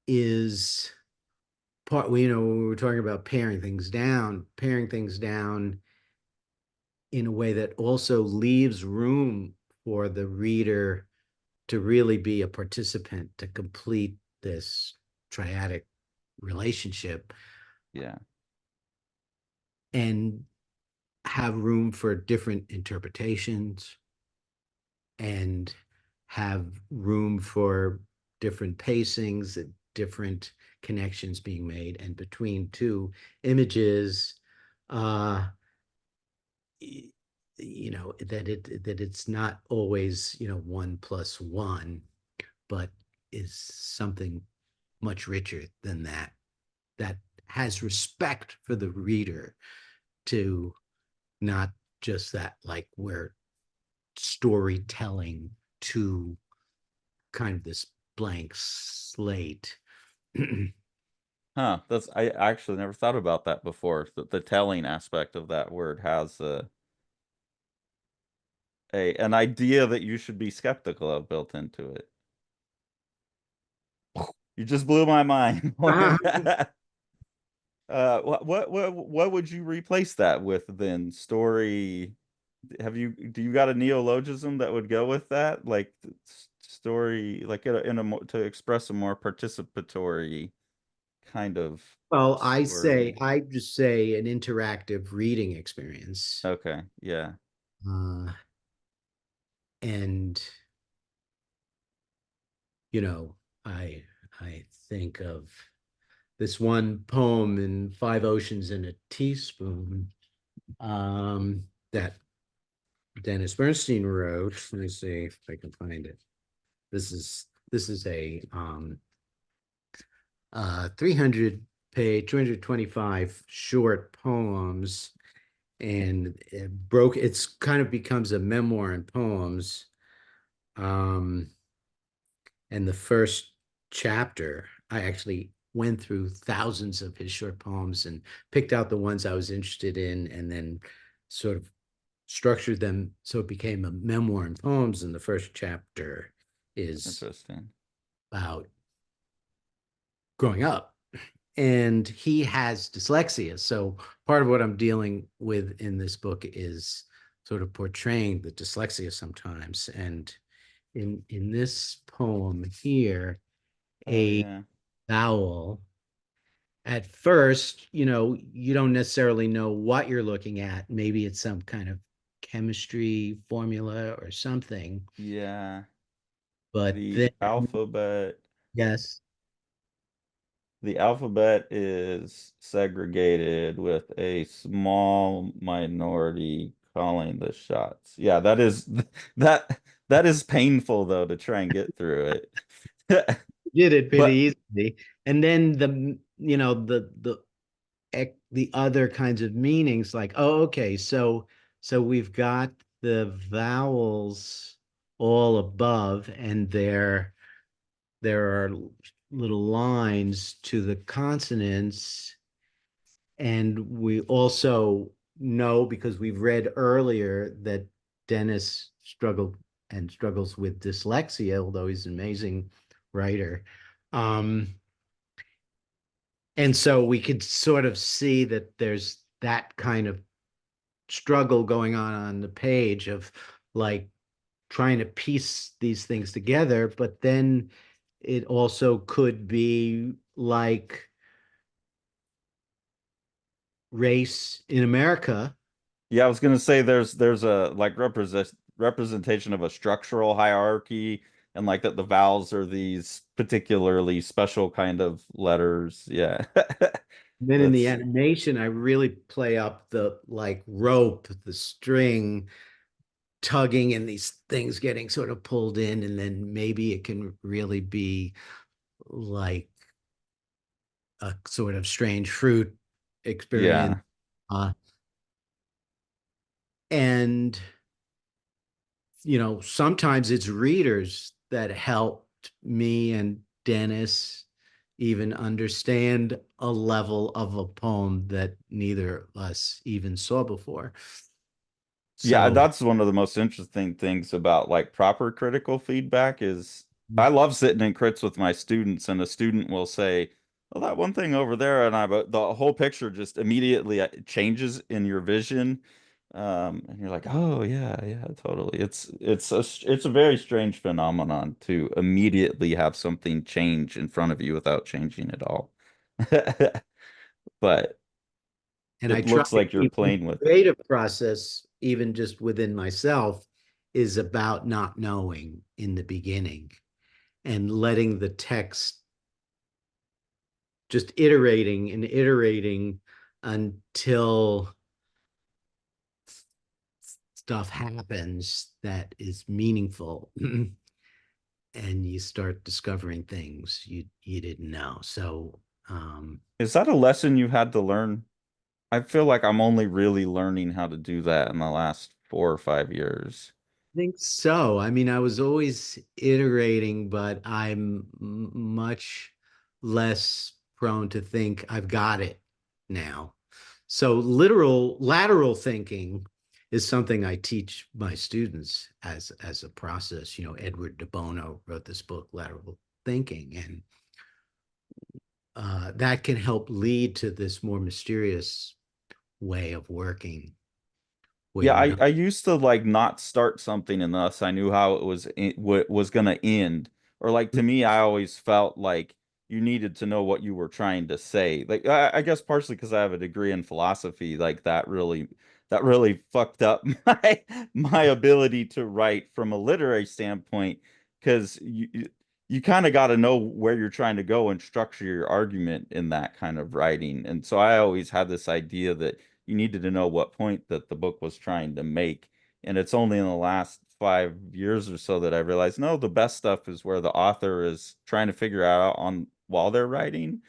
is part, when we were talking about paring things down in a way that also leaves room for the reader to really be a participant, to complete this triadic relationship, Yeah. and have room for different interpretations, and have room for different pacings and different connections being made, and between two images, uh that it's not always, 1 plus 1, but is something much richer than that, that has respect for the reader, to not just that, like, we're storytelling to kind of this blank slate. Huh, that's, I actually never thought about that before. The telling aspect of that word has a an idea that you should be skeptical of built into it. You just blew my mind. What would you replace that with then? Story? Do you got a neologism that would go with that? Like story, like to express a more participatory kind of Well, story. I just say an interactive reading experience. Okay, yeah. Uh, and, you know, I I think of this one poem in Five Oceans in a Teaspoon, that Dennis Bernstein wrote. Let me see if I can find it. This is a 300 page, 225 short poems, and it's kind of becomes a memoir in poems. Um, and the first chapter, I actually went through thousands of his short poems and picked out the ones I was interested in, and then sort of structured them so it became a memoir in poems. And the first chapter is Interesting. about growing up. And he has dyslexia. So part of what I'm dealing with in this book is sort of portraying the dyslexia sometimes. And in this poem here, Oh a yeah. vowel at first, you don't necessarily know what you're looking at. Maybe it's some kind of chemistry formula or something. Yeah, But the then, alphabet. yes, The alphabet is segregated with a small minority calling the shots. Yeah, that is that that is painful though to try and get through it. did it pretty But easily. And then the other kinds of meanings like, oh, okay, so we've got the vowels all above, and there are little lines to the consonants. And we also know, because we've read earlier, that Dennis struggles with dyslexia, although he's an amazing writer. Um, and so we could sort of see that there's that kind of struggle going on the page of like trying to piece these things together. But then it also could be like race in America. yeah, I was gonna say there's a like representation of a structural hierarchy and like that the vowels are these particularly special kind of letters. Yeah. Then in the That's animation, I really play up the like rope, the string tugging, and these things getting sort of pulled in, and then maybe it can really be like a sort of strange fruit experience. yeah. Uh, and sometimes it's readers that helped me and Dennis even understand a level of a poem that neither of us even saw before. Yeah, So, that's one of the most interesting things about like proper critical feedback is I love sitting in crits with my students and a student will say, "Well, that one thing over there," and but the whole picture just immediately changes in your vision. And you're like, "Oh yeah, yeah, totally." It's a very strange phenomenon to immediately have something change in front of you without changing at all. But and I it try looks to like you're keep the playing with it. creative process, even just within myself, is about not knowing in the beginning and letting the text just iterating and iterating until stuff happens that is meaningful. And you start discovering things you didn't know. So Is that a lesson you had to learn? I feel like I'm only really learning how to do that in the last 4 or 5 years. I think so. I mean, I was always iterating, but I'm much less prone to think I've got it now. So lateral thinking is something I teach my students as a process. Edward de Bono wrote this book, Lateral Thinking, and that can help lead to this more mysterious way of working where Yeah, you're I not. I used to like not start something unless I knew how it was gonna end. Or like to me, I always felt like you needed to know what you were trying to say. Like I guess partially because I have a degree in philosophy, like that really fucked up my ability to write from a literary standpoint because you kind of got to know where you're trying to go and structure your argument in that kind of writing. And so I always had this idea that you needed to know what point that the book was trying to make. And it's only in the last 5 years or so that I realized, no, the best stuff is where the author is trying to figure out on while they're writing.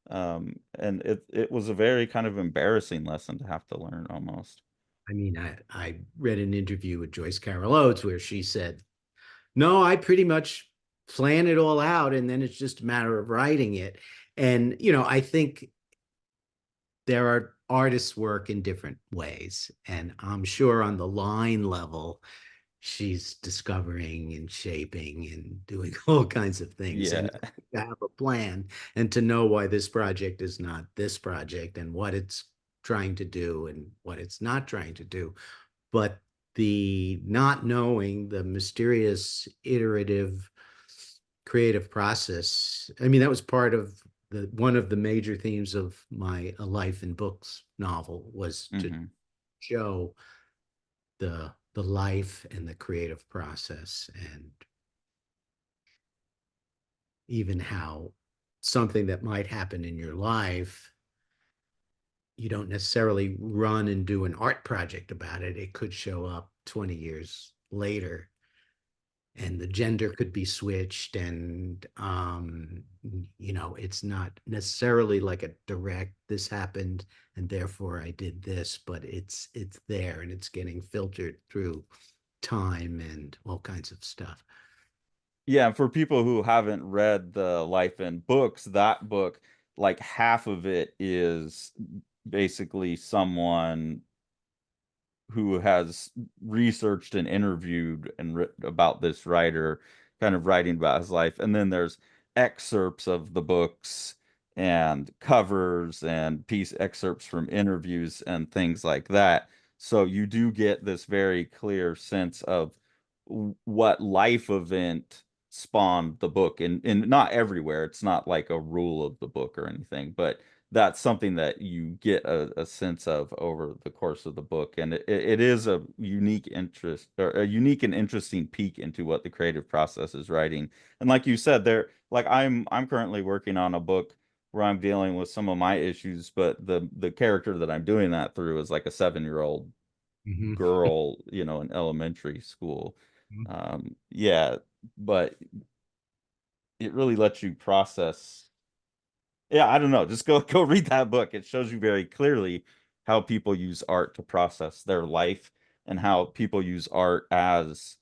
And it was a very kind of embarrassing lesson to have to learn almost. I mean, I read an interview with Joyce Carol Oates where she said, "No, I pretty much plan it all out, and then it's just a matter of writing it." And I think there are artists work in different ways, and I'm sure on the line level, she's discovering and shaping and doing all kinds of things. Yeah. And to have a plan and to know why this project is not this project and what it's trying to do and what it's not trying to do. But the not knowing, the mysterious, iterative, creative process, I mean, that was part of the one of the major themes of my A Life in Books novel was to Hmm. show the life and the creative process, and even how something that might happen in your life, you don't necessarily run and do an art project about it. It could show up 20 years later, and the gender could be switched, and it's not necessarily like a direct this happened and therefore I did this, but it's there and it's getting filtered through time and all kinds of stuff. Yeah, for people who haven't read the Life in Books, that book, like half of it is basically someone who has researched and interviewed and written about this writer, kind of writing about his life. And then there's excerpts of the books and covers and piece excerpts from interviews and things like that. So you do get this very clear sense of what life event spawned the book. And not everywhere. It's not like a rule of the book or anything, but that's something that you get a sense of over the course of the book. And it is a unique interest, or a unique and interesting peek into what the creative process is writing. And like you said, there, like I'm currently working on a book where I'm dealing with some of my issues, but the character that I'm doing that through is like a 7-year-old Mhm. girl, in elementary school. Yeah, but it really lets you process. Yeah, I don't know. Just go read that book. It shows you very clearly how people use art to process their life, and how people use art as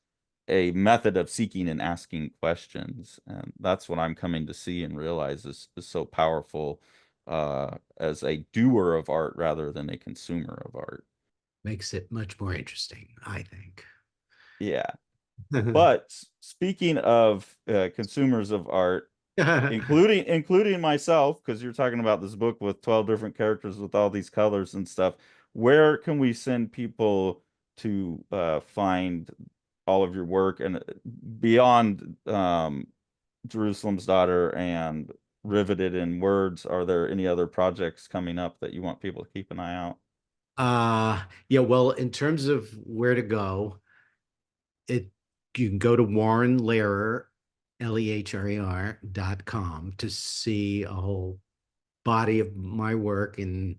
a method of seeking and asking questions. And that's what I'm coming to see and realize is so powerful, as a doer of art rather than a consumer of art. Makes it much more interesting, I think. Yeah. But speaking of consumers of art, including myself, because you're talking about this book with 12 different characters with all these colors and stuff, where can we send people to find all of your work, and beyond Jerusalem's Daughter and Riveted in Words, are there any other projects coming up that you want people to keep an eye out? Yeah, well, in terms of where to go, it you can go to Warren Lehrer, Lehrer.com to see a whole body of my work and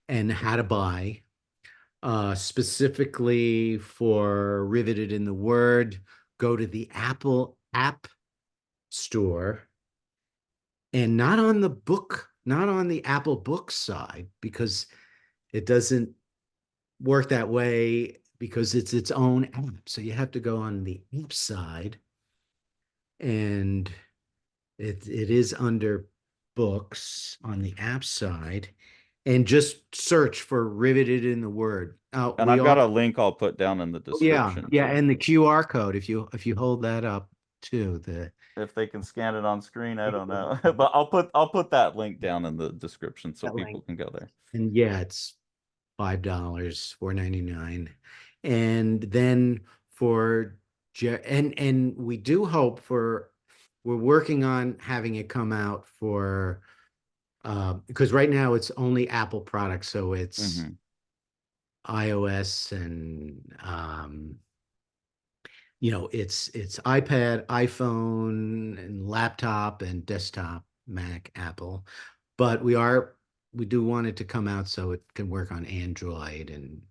how to buy. Specifically for Riveted in the Word, go to the Apple App Store, and not on the Apple Book side, because it doesn't work that way because it's its own app. So you have to go on the app side, and it is under books on the app side, and just search for Riveted in the Word. And We I've are got a link I'll put down in the Oh, yeah, description yeah, too. and the QR code, if you hold that up too, If they can scan it on screen, I don't know. But I'll put that link down in the description so that people link. can go there. And yeah, it's $5, 4.99. And then for and we do hope for we're working on having it come out for because right now it's only Apple products, so it's Hmm. iOS and it's iPad, iPhone, and laptop and desktop, Mac, Apple. But we do want it to come out so it can work on Android, and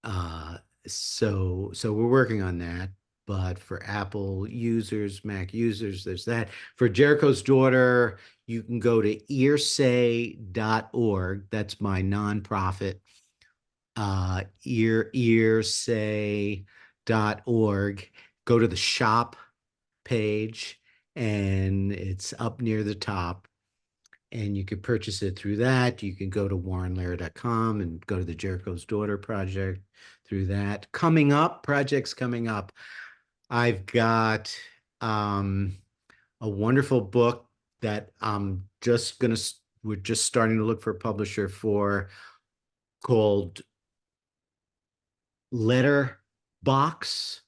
uh so we're working on that. But for Apple users, Mac users, there's that. For Jericho's Daughter, you can go to earsay.org. That's my nonprofit, earsay.org. Go to the shop page, and it's up near the top, and you can purchase it through that. You can go to warrenlehrer.com and go to the Jericho's Daughter project through that. Projects coming up. I've got a wonderful book that we're just starting to look for a publisher for, called Letter Box.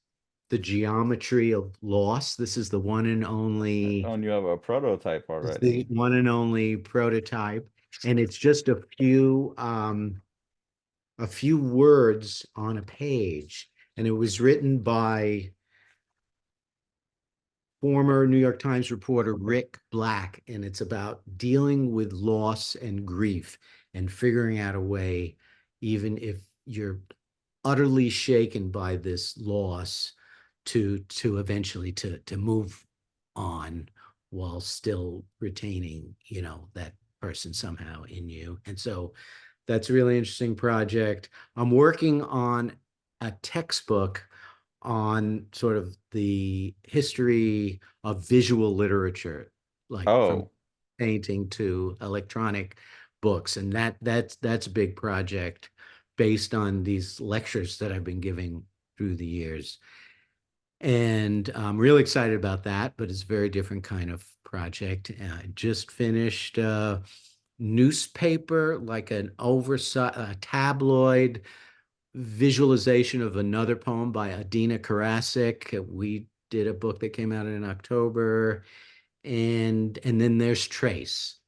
The Geometry of Loss. This is the one and only, Oh, and you have a prototype it's the already. one and only prototype, and it's just a few words on a page, and it was written by former New York Times reporter Rick Black, and it's about dealing with loss and grief and figuring out a way, even if you're utterly shaken by this loss, to eventually to move on while still retaining, that person somehow in you. And so that's a really interesting project. I'm working on a textbook on sort of the history of visual literature, like from Oh, painting to electronic books, and that's a big project based on these lectures that I've been giving through the years. And I'm really excited about that, but it's a very different kind of project. I just finished a newspaper, like an oversight, a tabloid visualization of another poem by Adina Karasik. We did a book that came out in October, and then there's Trace,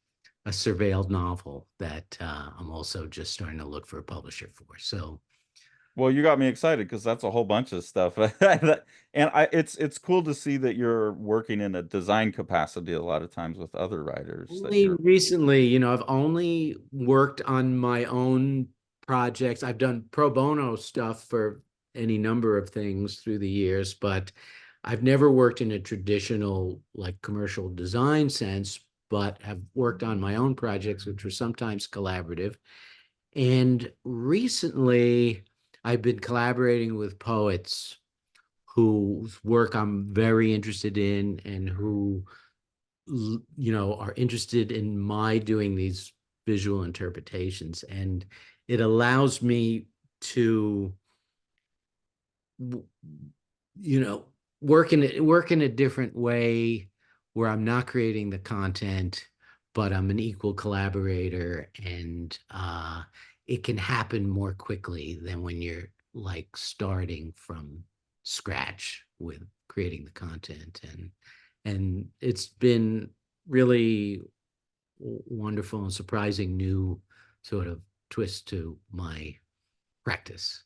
a surveilled novel that I'm also just starting to look for a publisher for. So well, you got me excited because that's a whole bunch of stuff. And it's cool to see that you're working in a design capacity a lot of times with other writers that only you're. recently, I've only worked on my own projects. I've done pro bono stuff for any number of things through the years, but I've never worked in a traditional, like, commercial design sense, but have worked on my own projects, which were sometimes collaborative. And recently, I've been collaborating with poets whose work I'm very interested in, and who are interested in my doing these visual interpretations. And it allows me to you know work in a different way, where I'm not creating the content, but I'm an equal collaborator, and it can happen more quickly than when you're like starting from scratch with creating the content. And it's been really wonderful and surprising new sort of twist to my practice.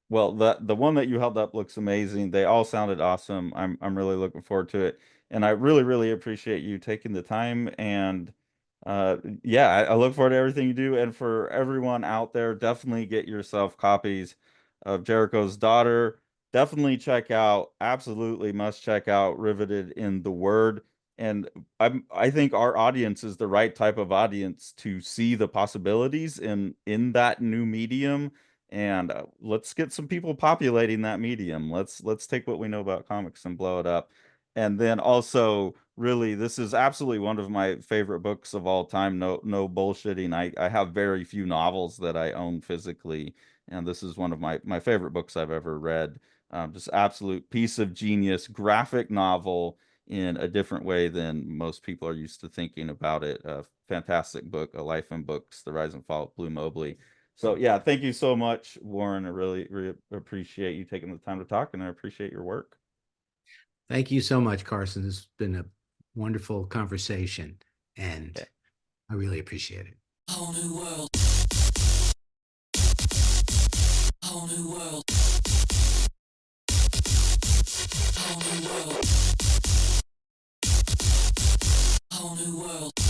Well, the one that you held up looks amazing. They all sounded awesome. I'm really looking forward to it. And I really, really appreciate you taking the time. And yeah, I look forward to everything you do. And for everyone out there, definitely get yourself copies of Jericho's Daughter. Definitely check out, absolutely must check out Riveted in the Word. And I think our audience is the right type of audience to see the possibilities in that new medium, and let's get some people populating that medium. Let's take what we know about comics and blow it up. And then also, really, this is absolutely one of my favorite books of all time. No bullshitting. I have very few novels that I own physically, and this is one of my favorite books I've ever read. Just absolute piece of genius, graphic novel in a different way than most people are used to thinking about it. A fantastic book, A Life in Books: The Rise and Fall of Blue Mobley. So yeah, thank you so much, Warren. I really appreciate you taking the time to talk, and I appreciate your work. Thank you so much, Carson. This has been a wonderful conversation, and Okay. I really appreciate it. Whole new world, whole new world, whole new world, whole new world.